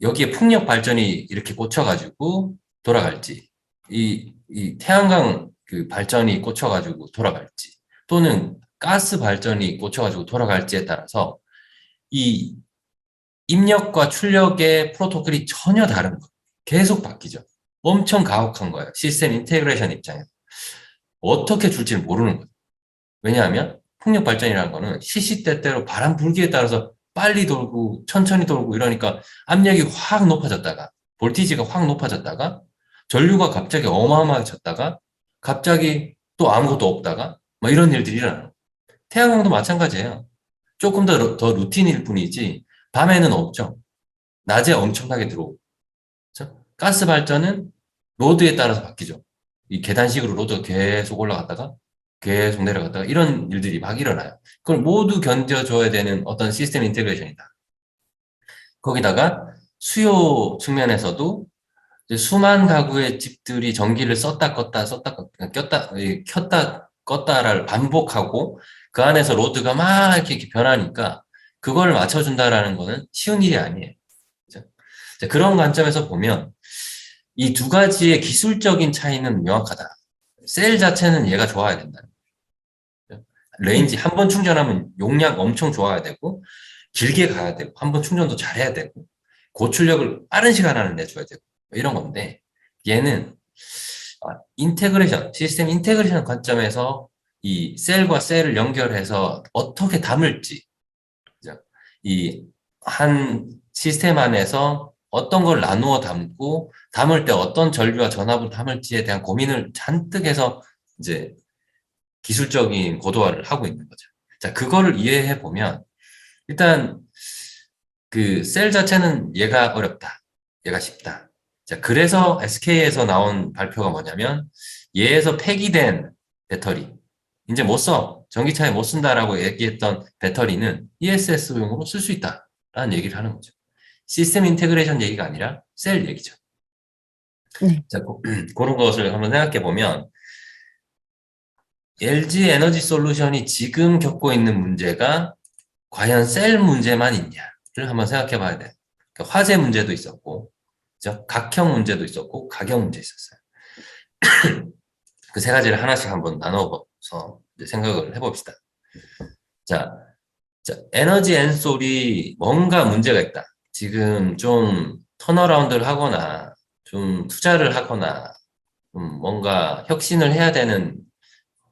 여기에 풍력 발전이 이렇게 꽂혀가지고 돌아갈지, 이 태양광 그 발전이 꽂혀가지고 돌아갈지, 또는 가스 발전이 꽂혀가지고 돌아갈지에 따라서 이 입력과 출력의 프로토콜이 전혀 다른 거예요. 계속 바뀌죠. 엄청 가혹한 거예요. 시스템 인테그레이션 입장에서. 어떻게 줄지를 모르는 거예요. 왜냐하면 풍력 발전이라는 거는 시시때때로 바람 불기에 따라서 빨리 돌고 천천히 돌고 이러니까 압력이 확 높아졌다가 볼티지가 확 높아졌다가 전류가 갑자기 어마어마하게 쳤다가 갑자기 또 아무것도 없다가 뭐 이런 일들이 일어나요. 태양광도 마찬가지예요. 조금 더 루틴일 뿐이지 밤에는 없죠. 낮에 엄청나게 들어오고. 그렇죠? 가스 발전은 로드에 따라서 바뀌죠. 이 계단식으로 로드가 계속 올라갔다가 계속 내려갔다가 이런 일들이 막 일어나요. 그걸 모두 견뎌줘야 되는 어떤 시스템 인테그레이션이다. 거기다가 수요 측면에서도 이제 수만 가구의 집들이 전기를 썼다 껐다 썼다 껐다 꼈다 켰다 껐다를 반복하고 그 안에서 로드가 막 이렇게 변하니까 그걸 맞춰준다라는 거는 쉬운 일이 아니에요. 그죠? 그런 관점에서 보면 이 두 가지의 기술적인 차이는 명확하다. 셀 자체는 얘가 좋아야 된다. 네. 레인지 한 번 충전하면 용량 엄청 좋아야 되고 길게 가야 되고 한 번 충전도 잘해야 되고 고출력을 빠른 시간 안에 내줘야 되고 이런 건데 얘는 인테그레이션 시스템 인테그레이션 관점에서 이 셀과 셀을 연결해서 어떻게 담을지 이 한 시스템 안에서 어떤 걸 나누어 담고 담을 때 어떤 전류와 전압을 담을지에 대한 고민을 잔뜩 해서 이제 기술적인 고도화를 하고 있는 거죠. 자, 그거를 이해해 보면 일단 그 셀 자체는 얘가 어렵다. 얘가 쉽다. 자, 그래서 SK에서 나온 발표가 뭐냐면 얘에서 폐기된 배터리 이제 못 써. 전기차에 못 쓴다라고 얘기했던 배터리는 ESS용으로 쓸 수 있다라는 얘기를 하는 거죠. 시스템 인테그레이션 얘기가 아니라 셀 얘기죠. 네. 자, 그런 것을 한번 생각해 보면 LG 에너지 솔루션이 지금 겪고 있는 문제가 과연 셀 문제만 있냐를 한번 생각해 봐야 돼요. 그러니까 화재 문제도 있었고, 그죠? 각형 문제도 있었고 가격 문제 있었어요. 그 세 가지를 하나씩 한번 나눠서 이제 생각을 해봅시다. 자, 에너지 앤솔이 뭔가 문제가 있다. 지금 좀 턴어라운드를 하거나 좀 투자를 하거나 좀 뭔가 혁신을 해야 되는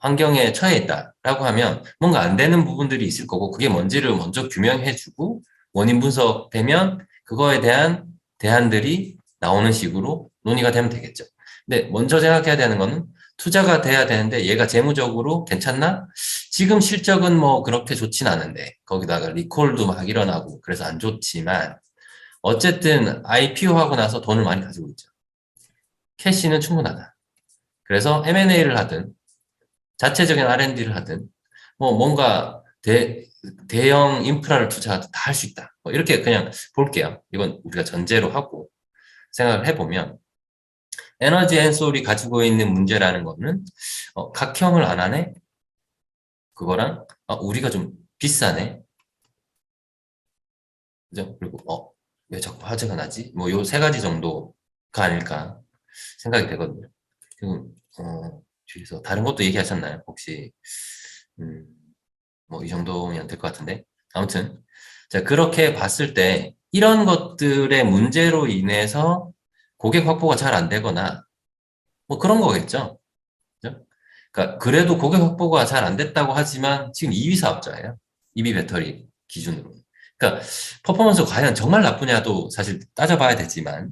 환경에 처해 있다라고 하면 뭔가 안 되는 부분들이 있을 거고 그게 뭔지를 먼저 규명해주고 원인 분석되면 그거에 대한 대안들이 나오는 식으로 논의가 되면 되겠죠. 근데 먼저 생각해야 되는 거는 투자가 돼야 되는데 얘가 재무적으로 괜찮나? 지금 실적은 뭐 그렇게 좋진 않은데 거기다가 리콜도 막 일어나고 그래서 안 좋지만 어쨌든 IPO 하고 나서 돈을 많이 가지고 있죠. 캐시는 충분하다. 그래서 M&A를 하든 자체적인 R&D를 하든 뭐 뭔가 대형 인프라를 투자하든 다 할 수 있다. 뭐 이렇게 그냥 볼게요. 이건 우리가 전제로 하고 생각을 해보면 에너지 앤솔이 가지고 있는 문제라는 거는 각형을 안 하네? 그거랑 우리가 좀 비싸네? 그죠? 그리고 왜 자꾸 화제가 나지? 뭐 요 세 가지 정도가 아닐까 생각이 되거든요. 지금 뒤에서 다른 것도 얘기하셨나요? 혹시 음, 뭐 이 정도면 될 것 같은데 아무튼 자 그렇게 봤을 때 이런 것들의 문제로 인해서 고객 확보가 잘 안 되거나 뭐 그런 거겠죠. 그죠? 그러니까 그래도 고객 확보가 잘 안 됐다고 하지만 지금 2위 사업자예요. EV 배터리 기준으로. 그러니까 퍼포먼스 과연 정말 나쁘냐도 사실 따져봐야 되지만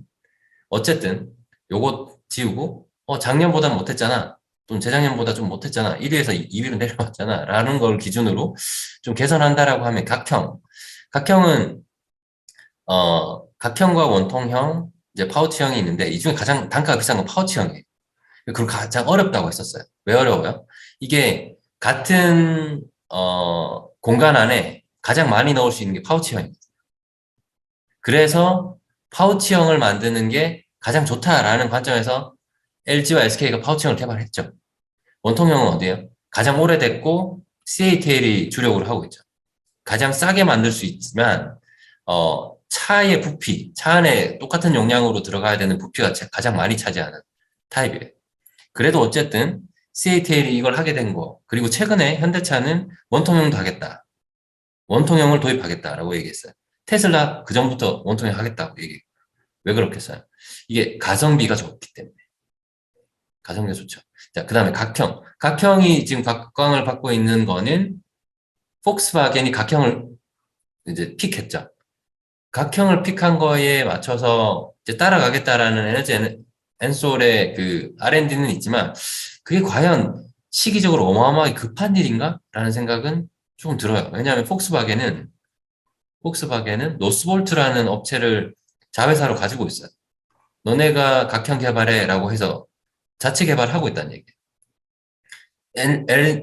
어쨌든 요거 지우고 작년보다 못했잖아. 좀 재작년보다 좀 못했잖아. 1위에서 2위로 내려왔잖아. 라는 걸 기준으로 좀 개선한다라고 하면 각형은 각형과 원통형, 이제 파우치형이 있는데 이 중에 가장 단가가 비싼 건 파우치형이에요. 그걸 가장 어렵다고 했었어요. 왜 어려워요? 이게 같은 공간 안에 가장 많이 넣을 수 있는 게 파우치형이에요. 그래서 파우치형을 만드는 게 가장 좋다라는 관점에서 LG와 SK가 파우치형을 개발했죠. 원통형은 어디예요? 가장 오래됐고 CATL이 주력으로 하고 있죠. 가장 싸게 만들 수 있지만 차의 부피, 차 안에 똑같은 용량으로 들어가야 되는 부피가 가장 많이 차지하는 타입이에요. 그래도 어쨌든 CATL이 이걸 하게 된 거, 그리고 최근에 현대차는 원통형도 하겠다. 원통형을 도입하겠다라고 얘기했어요. 테슬라 그 전부터 원통형 하겠다고 얘기해요. 왜 그렇겠어요? 이게 가성비가 좋기 때문에. 가성비가 좋죠. 자, 그 다음에 각형. 각형이 지금 각광을 받고 있는 거는 폭스바겐이 각형을 이제 픽했죠. 각형을 픽한 거에 맞춰서 이제 따라가겠다라는 에너지 앤솔의 그 R&D는 있지만 그게 과연 시기적으로 어마어마하게 급한 일인가? 라는 생각은 조금 들어요. 왜냐하면 폭스바겐은 노스볼트라는 업체를 자회사로 가지고 있어요. 너네가 각형 개발해라고 해서 자체 개발하고 있다는 얘기예요.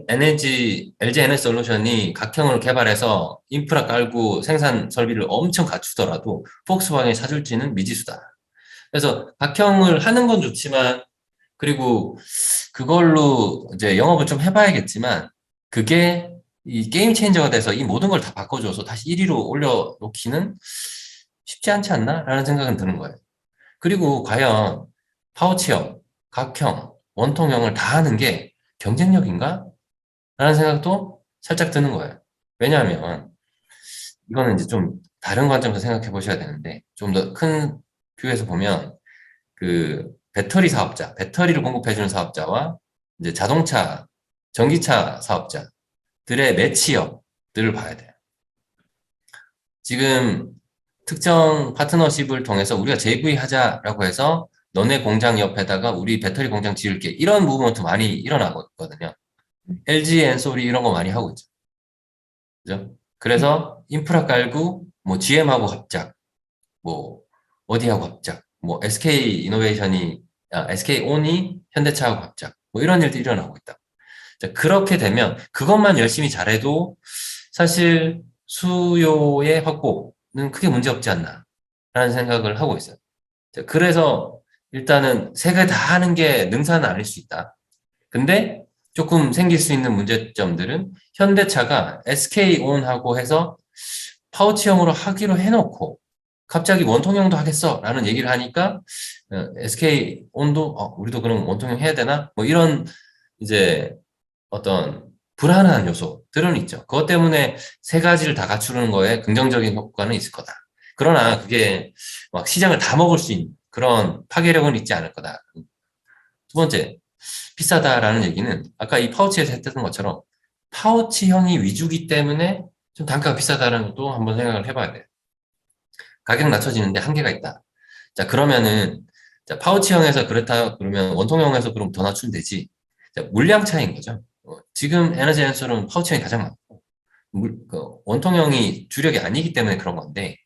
LG 에너솔루션이 각형을 개발해서 인프라 깔고 생산 설비를 엄청 갖추더라도 폭스바겐이 사줄지는 미지수다. 그래서 각형을 하는 건 좋지만 그리고 그걸로 이제 영업을 좀 해봐야겠지만 그게 이 게임 체인저가 돼서 이 모든 걸 다 바꿔줘서 다시 1위로 올려놓기는 쉽지 않지 않나? 라는 생각은 드는 거예요. 그리고 과연 파우치형, 각형, 원통형을 다 하는 게 경쟁력인가? 라는 생각도 살짝 드는 거예요. 왜냐하면 이거는 이제 좀 다른 관점에서 생각해 보셔야 되는데 좀 더 큰 뷰에서 보면 그 배터리 사업자, 배터리를 공급해주는 사업자와 이제 자동차, 전기차 사업자들의 매치업들을 봐야 돼요. 지금 특정 파트너십을 통해서 우리가 JV 하자라고 해서 너네 공장 옆에다가 우리 배터리 공장 지을게. 이런 무브먼트 많이 일어나거든요. LG 엔솔이 이런 거 많이 하고 있죠. 그죠? 그래서 인프라 깔고 뭐 GM하고 합작, 뭐 어디하고 합작, 뭐 SK 이노베이션이 SK온이 현대차하고 합작, 뭐 이런 일들이 일어나고 있다. 자, 그렇게 되면 그것만 열심히 잘해도 사실 수요의 확보는 크게 문제 없지 않나 라는 생각을 하고 있어요. 자, 그래서 일단은 세 개 다 하는 게 능사는 아닐 수 있다. 근데 조금 생길 수 있는 문제점들은 현대차가 SK온하고 해서 파우치형으로 하기로 해놓고 갑자기 원통형도 하겠어 라는 얘기를 하니까 SK온도 우리도 그럼 원통형 해야 되나? 뭐 이런 이제 어떤 불안한 요소들은 있죠. 그것 때문에 세 가지를 다 갖추는 거에 긍정적인 효과는 있을 거다. 그러나 그게 막 시장을 다 먹을 수 있는 그런 파괴력은 있지 않을 거다. 두 번째, 비싸다라는 얘기는 아까 이 파우치에서 했던 것처럼 파우치형이 위주기 때문에 좀 단가가 비싸다는 것도 한번 생각을 해봐야 돼요. 가격 낮춰지는데 한계가 있다. 자, 그러면은 자, 파우치형에서 그렇다 그러면 원통형에서 그럼 더 낮추면 되지. 자, 물량 차이인 거죠. 지금 에너지 앤솔은 파우치형이 가장 많고 원통형이 주력이 아니기 때문에 그런 건데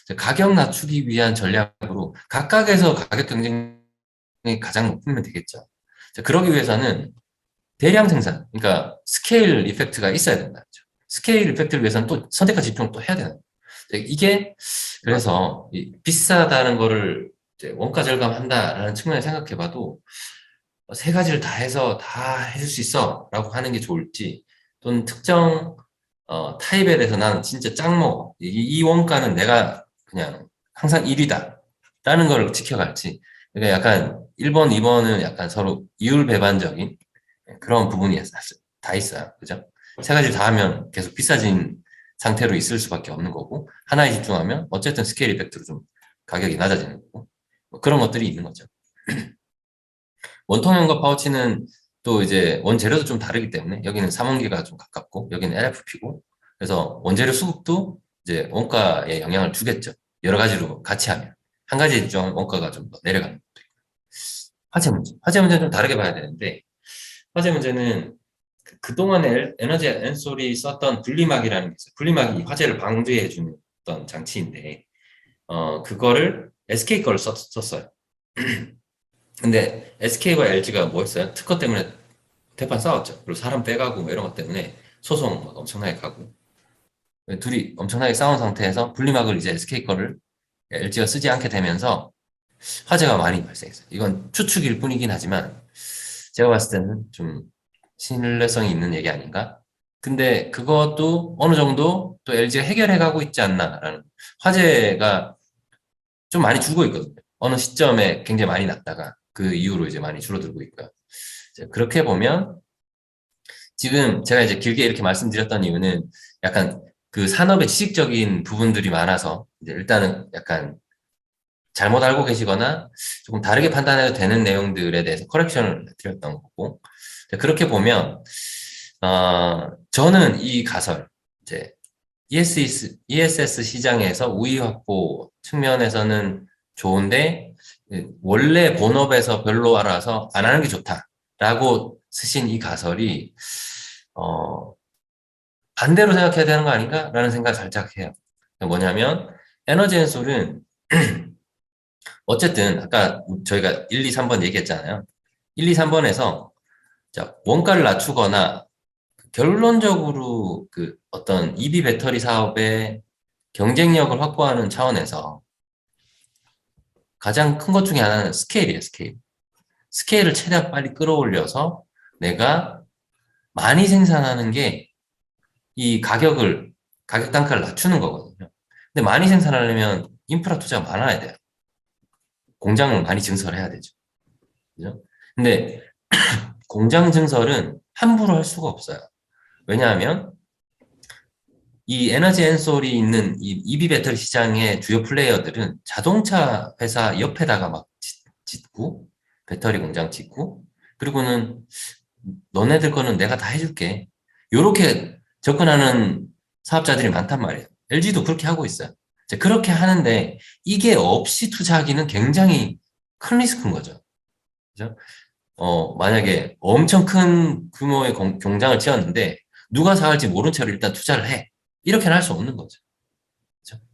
자, 가격 낮추기 위한 전략으로 각각에서 가격 경쟁이 가장 높으면 되겠죠. 자, 그러기 위해서는 대량 생산, 그러니까 스케일 이펙트가 있어야 된다. 스케일 이펙트를 위해서는 또 선택과 집중을 또 해야 되는 거예요. 이게 그래서 비싸다는 거를 이제 원가 절감한다라는 측면을 생각해봐도 세 가지를 다 해서 다 해줄 수 있어 라고 하는 게 좋을지 또는 특정 타입에 대해서 나는 진짜 짱 먹어. 이 원가는 내가 그냥 항상 1위다 라는 걸 지켜갈지 그러니까 약간 1번, 2번은 약간 서로 이율배반적인 그런 부분이 다 있어요. 그죠? 세 가지 다 하면 계속 비싸진 상태로 있을 수밖에 없는 거고 하나에 집중하면 어쨌든 스케일 이펙트로 좀 가격이 낮아지는 거고 뭐 그런 것들이 있는 거죠. 원통형과 파우치는 또 이제 원재료도 좀 다르기 때문에 여기는 삼원기가 좀 가깝고 여기는 LFP고 그래서 원재료 수급도 이제 원가에 영향을 주겠죠. 여러 가지로 같이 하면 한 가지에 집중하면 원가가 좀 더 내려가는 것도 있고 화재 문제는 좀 다르게 봐야 되는데 화재 문제는 그동안에 에너지 앤솔이 썼던 분리막이라는 게 있어요. 분리막이 화재를 방지해주는 어떤 장치인데 그거를 SK 거를 썼어요. 근데 SK와 LG가 뭐 했어요? 특허 때문에 대판 싸웠죠. 그리고 사람 빼가고 뭐 이런 것 때문에 소송 막 엄청나게 가고 둘이 엄청나게 싸운 상태에서 분리막을 이제 SK 거를 LG가 쓰지 않게 되면서 화재가 많이 발생했어요. 이건 추측일 뿐이긴 하지만 제가 봤을 때는 좀 신뢰성이 있는 얘기 아닌가? 근데 그것도 어느 정도 또 LG가 해결해 가고 있지 않나라는 화재가 좀 많이 줄고 있거든요. 어느 시점에 굉장히 많이 났다가 그 이후로 이제 많이 줄어들고 있고요. 그렇게 보면 지금 제가 이제 길게 이렇게 말씀드렸던 이유는 약간 그 산업의 지식적인 부분들이 많아서 이제 일단은 약간 잘못 알고 계시거나 조금 다르게 판단해도 되는 내용들에 대해서 커렉션을 드렸던 거고 그렇게 보면 저는 이 가설 이제 ESS 시장에서 우위 확보 측면에서는 좋은데 원래 본업에서 별로 알아서 안 하는 게 좋다라고 쓰신 이 가설이 반대로 생각해야 되는 거 아닌가라는 생각을 살짝 해요. 뭐냐면 에너지 앤솔은 어쨌든 아까 저희가 1, 2, 3번 얘기했잖아요. 1, 2, 3번에서 자, 원가를 낮추거나 결론적으로 그 어떤 EV 배터리 사업의 경쟁력을 확보하는 차원에서 가장 큰 것 중에 하나는 스케일이에요, 스케일. 스케일을 최대한 빨리 끌어올려서 내가 많이 생산하는 게 이 가격 단가를 낮추는 거거든요. 근데 많이 생산하려면 인프라 투자가 많아야 돼요. 공장을 많이 증설해야 되죠. 그죠? 근데 공장 증설은 함부로 할 수가 없어요. 왜냐하면 이 에너지 앤솔이 있는 이 EV 배터리 시장의 주요 플레이어들은 자동차 회사 옆에다가 막 짓고 배터리 공장 짓고 그리고는 너네들 거는 내가 다 해줄게. 요렇게 접근하는 사업자들이 많단 말이에요. LG도 그렇게 하고 있어요. 이제 그렇게 하는데 이게 없이 투자하기는 굉장히 큰 리스크인 거죠. 그죠? 만약에 엄청 큰 규모의 공장을 지었는데 누가 사갈지 모른 채로 일단 투자를 해. 이렇게는 할 수 없는 거죠. 그렇죠?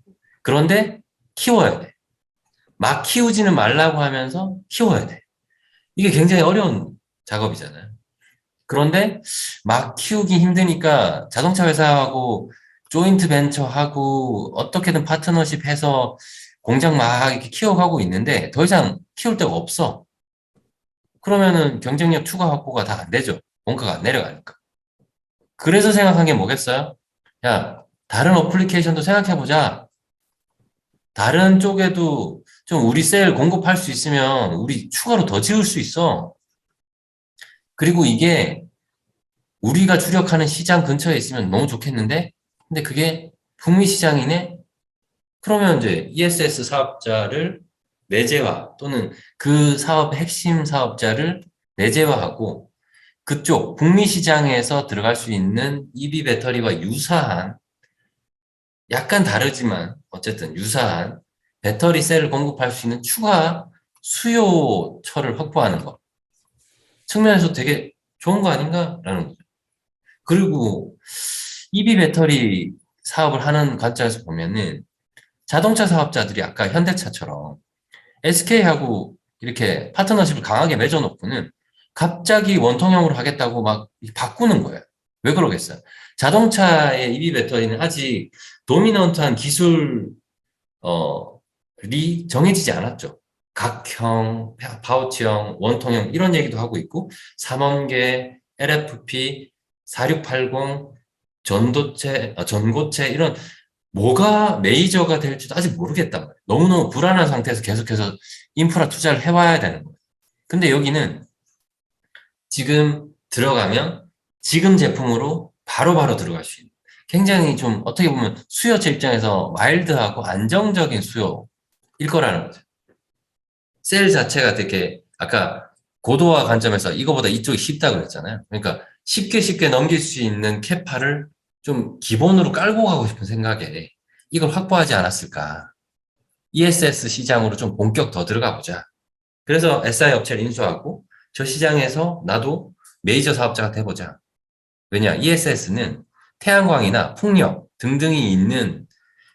그런데 키워야 돼. 막 키우지는 말라고 하면서 키워야 돼. 이게 굉장히 어려운 작업이잖아요. 그런데 막 키우기 힘드니까 자동차 회사하고 조인트 벤처하고 어떻게든 파트너십 해서 공장 막 이렇게 키워가고 있는데 더 이상 키울 데가 없어. 그러면은 경쟁력 추가 확보가 다 안 되죠. 원가가 안 내려가니까. 그래서 생각한 게 뭐겠어요? 야, 다른 어플리케이션도 생각해보자. 다른 쪽에도 좀 우리 셀 공급할 수 있으면 우리 추가로 더 지을 수 있어. 그리고 이게 우리가 주력하는 시장 근처에 있으면 너무 좋겠는데, 근데 그게 북미 시장이네? 그러면 이제 ESS 사업자를 내재화 또는 그 사업 핵심 사업자를 내재화하고 그쪽 북미 시장에서 들어갈 수 있는 EV 배터리와 유사한 약간 다르지만 어쨌든 유사한 배터리 셀을 공급할 수 있는 추가 수요처를 확보하는 것 측면에서 되게 좋은 거 아닌가라는 거죠. 그리고 EV 배터리 사업을 하는 관점에서 보면은 자동차 사업자들이 아까 현대차처럼 SK하고 이렇게 파트너십을 강하게 맺어놓고는 갑자기 원통형으로 하겠다고 막 바꾸는 거예요. 왜 그러겠어요? 자동차의 EV 배터리는 아직 도미넌트한 기술, 리 정해지지 않았죠. 각형, 파우치형, 원통형 이런 얘기도 하고 있고 삼원계, LFP, 4680, 전고체 이런 뭐가 메이저가 될지도 아직 모르겠단 말이에요. 너무너무 불안한 상태에서 계속해서 인프라 투자를 해와야 되는 거예요. 근데 여기는 지금 들어가면 지금 제품으로 바로바로 들어갈 수 있는 굉장히 좀 어떻게 보면 수요처 입장에서 마일드하고 안정적인 수요일 거라는 거죠. 셀 자체가 되게 아까 고도화 관점에서 이거보다 이쪽이 쉽다 그랬잖아요. 그러니까 쉽게 넘길 수 있는 캐파를 좀 기본으로 깔고 가고 싶은 생각에 이걸 확보하지 않았을까. ESS 시장으로 좀 본격 더 들어가 보자. 그래서 SI 업체를 인수하고 저 시장에서 나도 메이저 사업자가 돼보자. 왜냐, ESS는 태양광이나 풍력 등등이 있는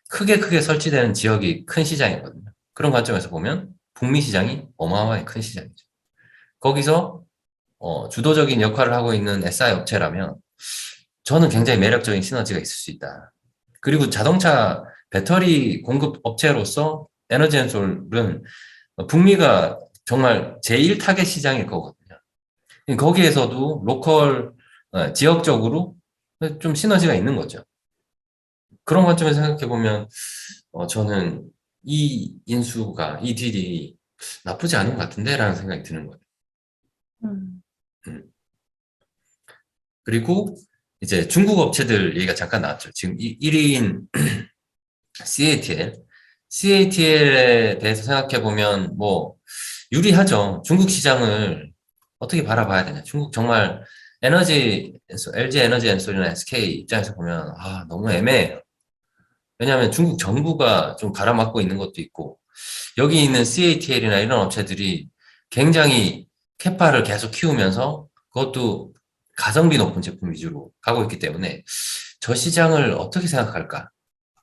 크게 설치되는 지역이 큰 시장이거든요. 그런 관점에서 보면 북미 시장이 어마어마하게 큰 시장이죠. 거기서 주도적인 역할을 하고 있는 SI 업체라면 저는 굉장히 매력적인 시너지가 있을 수 있다. 그리고 자동차 배터리 공급 업체로서 에너지앤솔은 북미가 정말 제1 타겟 시장일 거거든요. 거기에서도 로컬, 지역적으로 좀 시너지가 있는 거죠. 그런 관점에서 생각해 보면 저는 이 인수가 이 딜이 나쁘지 않은 것 같은데 라는 생각이 드는 거예요. 음. 음. 그리고 이제 중국 업체들 얘기가 잠깐 나왔죠. 지금 1위인 CATL. CATL에 대해서 생각해 보면 뭐 유리하죠. 중국 시장을 어떻게 바라봐야 되냐. 중국 정말 LG 에너지 앤솔이나 SK 입장에서 보면 너무 애매해요. 왜냐하면 중국 정부가 좀 갈아막고 있는 것도 있고 여기 있는 CATL이나 이런 업체들이 굉장히 캐파를 계속 키우면서 그것도 가성비 높은 제품 위주로 가고 있기 때문에 저 시장을 어떻게 생각할까?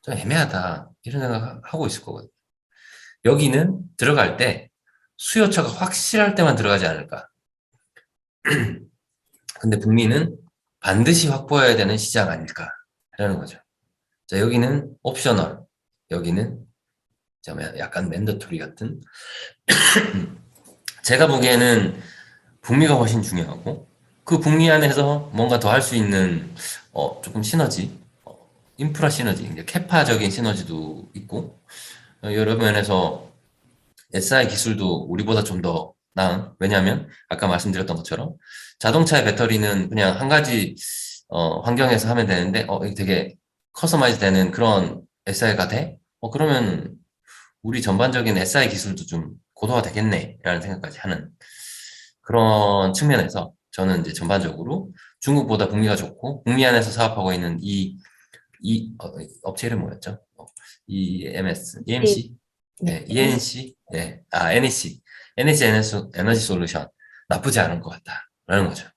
좀 애매하다. 이런 생각하고 있을 거거든요. 여기는 들어갈 때 수요처가 확실할 때만 들어가지 않을까. 근데 북미는 반드시 확보해야 되는 시장 아닐까라는 거죠. 자, 여기는 옵셔널, 여기는 약간 맨더토리 같은. 제가 보기에는 북미가 훨씬 중요하고 그 북미 안에서 뭔가 더 할 수 있는 조금 시너지, 인프라 시너지, 이제 캐파적인 시너지도 있고 여러 면에서 SI 기술도 우리보다 좀 더 나은. 왜냐하면 아까 말씀드렸던 것처럼 자동차의 배터리는 그냥 한 가지 환경에서 하면 되는데 이게 되게 커스터마이즈 되는 그런 SI가 돼? 그러면 우리 전반적인 SI 기술도 좀 고도화 되겠네라는 생각까지 하는 그런 측면에서 저는 이제 전반적으로 중국보다 북미가 좋고 북미 안에서 사업하고 있는 업체 이름 뭐였죠? EMS, EMC, 네. 네, ENC, 네, NEC, NEC 에너지 솔루션 나쁘지 않은 것 같다라는 거죠.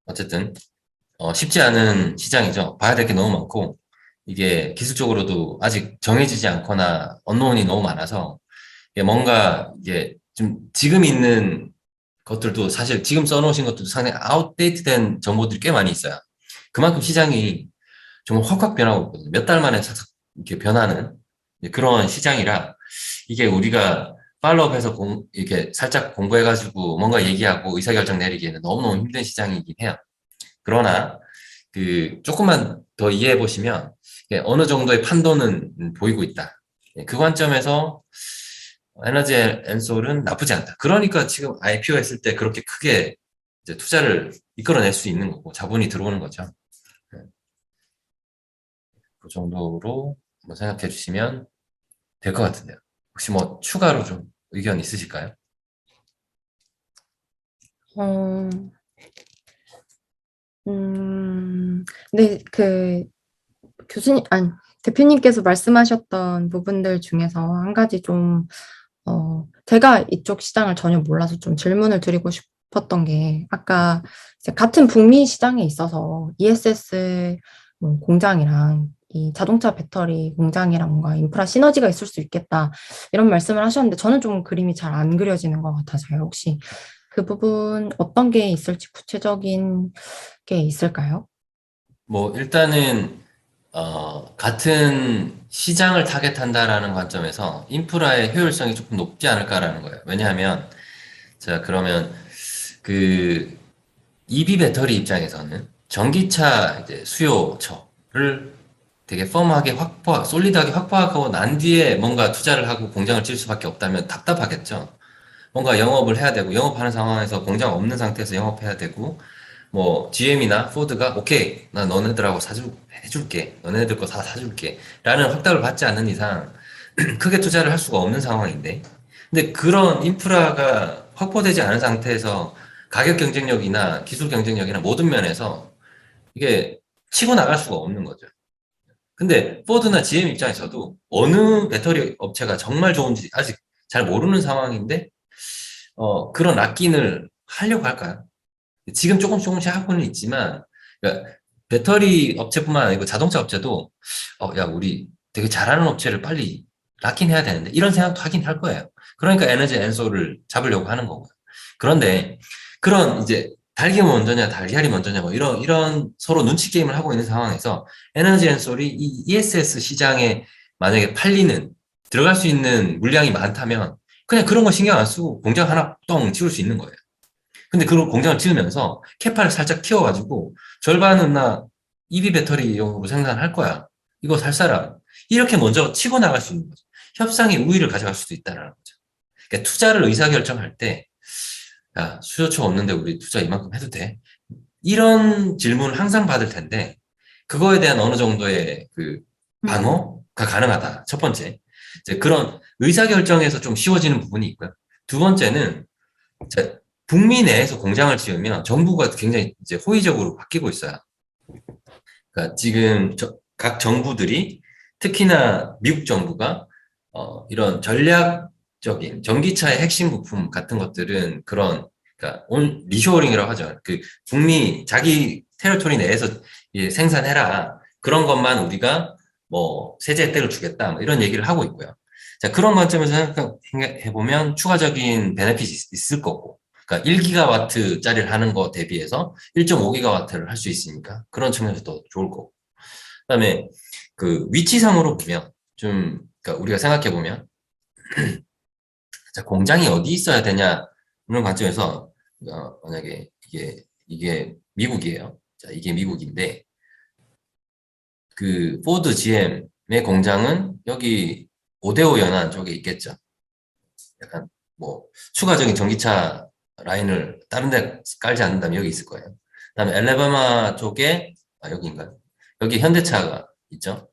어쨌든 쉽지 않은 시장이죠. 봐야 될 게 너무 많고 이게 기술적으로도 아직 정해지지 않거나 언노운이 너무 많아서 이게 뭔가 이게 좀 지금 있는 것들도 사실 지금 써놓으신 것도 상당히 아웃데이트된 정보들이 꽤 많이 있어요. 그만큼 시장이 정말 확확 변하고 있거든요. 몇 달 만에 싹싹 이렇게 변하는 그런 시장이라 이게 우리가 팔로업해서 이렇게 살짝 공부해가지고 뭔가 얘기하고 의사결정 내리기에는 너무너무 힘든 시장이긴 해요. 그러나 그 조금만 더 이해해 보시면 어느 정도의 판도는 보이고 있다. 그 관점에서 에너지 앤솔은 나쁘지 않다. 그러니까 지금 IPO 했을 때 그렇게 크게 이제 투자를 이끌어낼 수 있는 거고 자본이 들어오는 거죠. 네. 그 정도로 한번 생각해 주시면 될 것 같은데요. 혹시 뭐 추가로 좀 의견 있으실까요? 어, 네, 교수님, 아니, 대표님께서 말씀하셨던 부분들 중에서 한 가지 좀, 제가 이쪽 시장을 전혀 몰라서 좀 질문을 드리고 싶었던 게, 아까 이제 같은 북미 시장에 있어서 ESS 뭐 공장이랑 이 자동차 배터리 공장이랑 뭔가 인프라 시너지가 있을 수 있겠다, 이런 말씀을 하셨는데, 저는 좀 그림이 잘 안 그려지는 것 같아서요. 혹시 그 부분 어떤 게 있을지 구체적인 게 있을까요? 뭐 일단은 같은 시장을 타겟한다라는 관점에서 인프라의 효율성이 조금 높지 않을까라는 거예요. 왜냐하면 자 그러면 그 EV 배터리 입장에서는 전기차 이제 수요처를 되게 펌하게 솔리드하게 확보하고 난 뒤에 뭔가 투자를 하고 공장을 질 수밖에 없다면 답답하겠죠. 뭔가 영업을 해야 되고 영업하는 상황에서 공장 없는 상태에서 영업해야 되고 뭐 GM이나 포드가 오케이 나 너네들하고 해줄게 너네들 거 다 사줄게 라는 확답을 받지 않는 이상 크게 투자를 할 수가 없는 상황인데 근데 그런 인프라가 확보되지 않은 상태에서 가격 경쟁력이나 기술 경쟁력이나 모든 면에서 이게 치고 나갈 수가 없는 거죠. 근데 포드나 GM 입장에서도 어느 배터리 업체가 정말 좋은지 아직 잘 모르는 상황인데 그런 락인을 하려고 할까요? 지금 조금씩 하고는 있지만, 그러니까 배터리 업체뿐만 아니고 자동차 업체도, 야, 우리 되게 잘하는 업체를 빨리 락인해야 되는데, 이런 생각도 하긴 할 거예요. 그러니까 에너지 앤소를 잡으려고 하는 거고요. 그런데, 그런 이제, 달걀이 먼저냐, 달걀이 먼저냐, 뭐, 이런 서로 눈치 게임을 하고 있는 상황에서, 에너지 앤솔이 이 ESS 시장에 만약에 들어갈 수 있는 물량이 많다면, 그냥 그런 거 신경 안 쓰고 공장 하나 똥 치울 수 있는 거예요. 근데 그걸 공장을 지으면서 캐파를 살짝 키워가지고 절반은 나 EV 배터리용으로 생산할 거야. 이거 살 사람. 이렇게 먼저 치고 나갈 수 있는 거죠. 협상의 우위를 가져갈 수도 있다는 거죠. 그러니까 투자를 의사결정할 때, 야, 수요처 없는데 우리 투자 이만큼 해도 돼? 이런 질문을 항상 받을 텐데, 그거에 대한 어느 정도의 그 방어가 가능하다. 첫 번째. 이제 그런 의사결정에서 좀 쉬워지는 부분이 있고요. 두 번째는 자, 북미 내에서 공장을 지으면 정부가 굉장히 이제 호의적으로 바뀌고 있어요. 그러니까 지금 각 정부들이 특히나 미국 정부가 이런 전략적인 전기차의 핵심 부품 같은 것들은 그런 그러니까 리쇼어링이라고 하죠. 그 북미 자기 테리토리 내에서 생산해라. 그런 것만 우리가 뭐 세제 혜택을 주겠다. 뭐 이런 얘기를 하고 있고요. 자, 그런 관점에서 생각해 보면 추가적인 베네핏이 있을 거고. 그러니까 1기가와트짜리를 하는 거 대비해서 1.5기가와트를 할 수 있으니까 그런 측면에서 더 좋을 거고. 그다음에 그 위치상으로 보면 좀 그러니까 우리가 생각해 보면 자, 공장이 어디 있어야 되냐 이런 관점에서 만약에 이게 미국이에요. 자, 이게 미국인데 그 포드 GM의 공장은 여기 오데오 연안 쪽에 있겠죠. 약간 뭐 추가적인 전기차 라인을 다른 데 깔지 않는다면 여기 있을 거예요. 그다음에 엘레바마 쪽에 여기인가요? 여기 현대차가 있죠.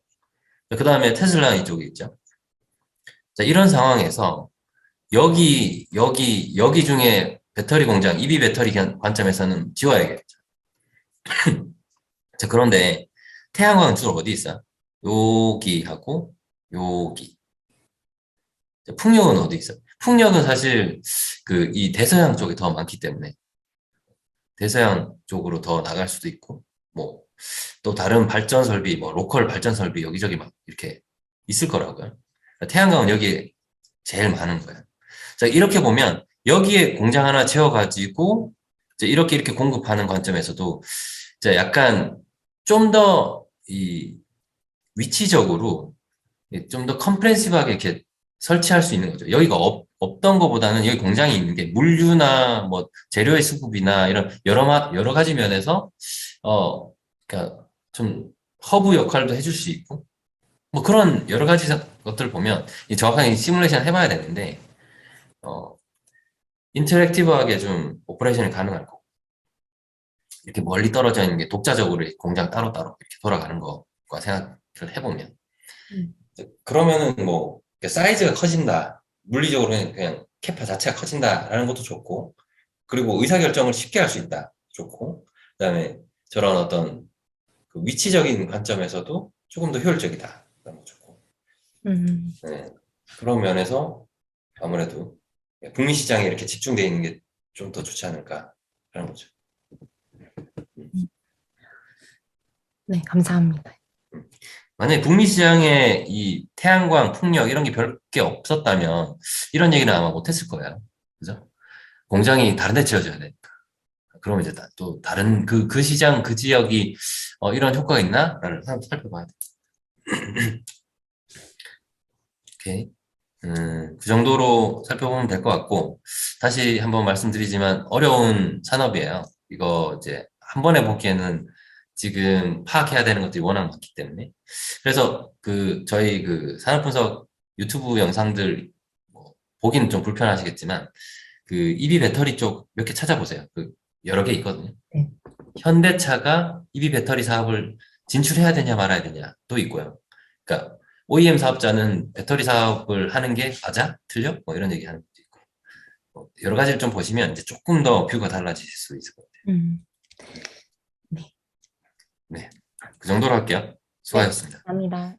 그다음에 테슬라 이쪽에 있죠. 자, 이런 상황에서 여기 중에 배터리 공장, EV 배터리 관점에서는 지워야겠죠. 자, 그런데 태양광은 주로 어디 있어요? 여기하고 여기. 풍력은 어디 있어요? 풍력은 사실 그 이 대서양 쪽이 더 많기 때문에 대서양 쪽으로 더 나갈 수도 있고 뭐 또 다른 발전 설비 뭐 로컬 발전 설비 여기저기 막 이렇게 있을 거라고요. 태양광은 여기에 제일 많은 거예요. 자, 이렇게 보면 여기에 공장 하나 채워가지고 이렇게 공급하는 관점에서도 이제 약간 좀 더 이 위치적으로 좀 더 컴프렌시브하게 이렇게 설치할 수 있는 거죠. 여기가 없던 것보다는 여기 공장이 있는 게 물류나 뭐 재료의 수급이나 이런 여러 가지 면에서 그러니까 좀 허브 역할도 해줄 수 있고, 뭐 그런 여러 가지 것들을 보면 정확하게 시뮬레이션 해봐야 되는데, 인터랙티브하게 좀 오퍼레이션이 가능할 거고, 이렇게 멀리 떨어져 있는 게 독자적으로 공장 따로따로 이렇게 돌아가는 것과 생각을 해보면, 음. 그러면은 뭐 사이즈가 커진다, 물리적으로 그냥 캐파 자체가 커진다라는 것도 좋고, 그리고 의사결정을 쉽게 할 수 있다 좋고, 그다음에 저런 어떤 그 위치적인 관점에서도 조금 더 효율적이다 라는 거 좋고, 네. 그런 면에서 아무래도 북미 시장에 이렇게 집중되어 있는 게 좀 더 좋지 않을까라는 거죠. 네, 감사합니다. 만약에 북미 시장에 이 태양광, 풍력 이런 게 별 게 없었다면 이런 얘기는 아마 못했을 거예요. 그죠? 공장이 다른 데 지어져야 되니까. 그러면 이제 또 다른 그 시장, 그 지역이 이런 효과가 있나? 라는 한번 살펴봐야 돼. 오케이. 그 정도로 살펴보면 될 것 같고, 다시 한번 말씀드리지만 어려운 산업이에요. 이거 이제 한 번에 보기에는 지금 파악해야 되는 것들이 워낙 많기 때문에. 그래서 저희 산업 분석 유튜브 영상들 뭐 보기는 좀 불편하시겠지만, EV 배터리 쪽 몇 개 찾아보세요. 여러 개 있거든요. 네. 현대차가 EV 배터리 사업을 진출해야 되냐 말아야 되냐 또 있고요. 그러니까 OEM 사업자는 배터리 사업을 하는 게 맞아? 틀려? 뭐 이런 얘기 하는 것도 있고. 여러 가지를 좀 보시면 이제 조금 더 뷰가 달라질 수 있을 것 같아요. 네. 네. 그 정도로 할게요. 수고하셨습니다. 감사합니다.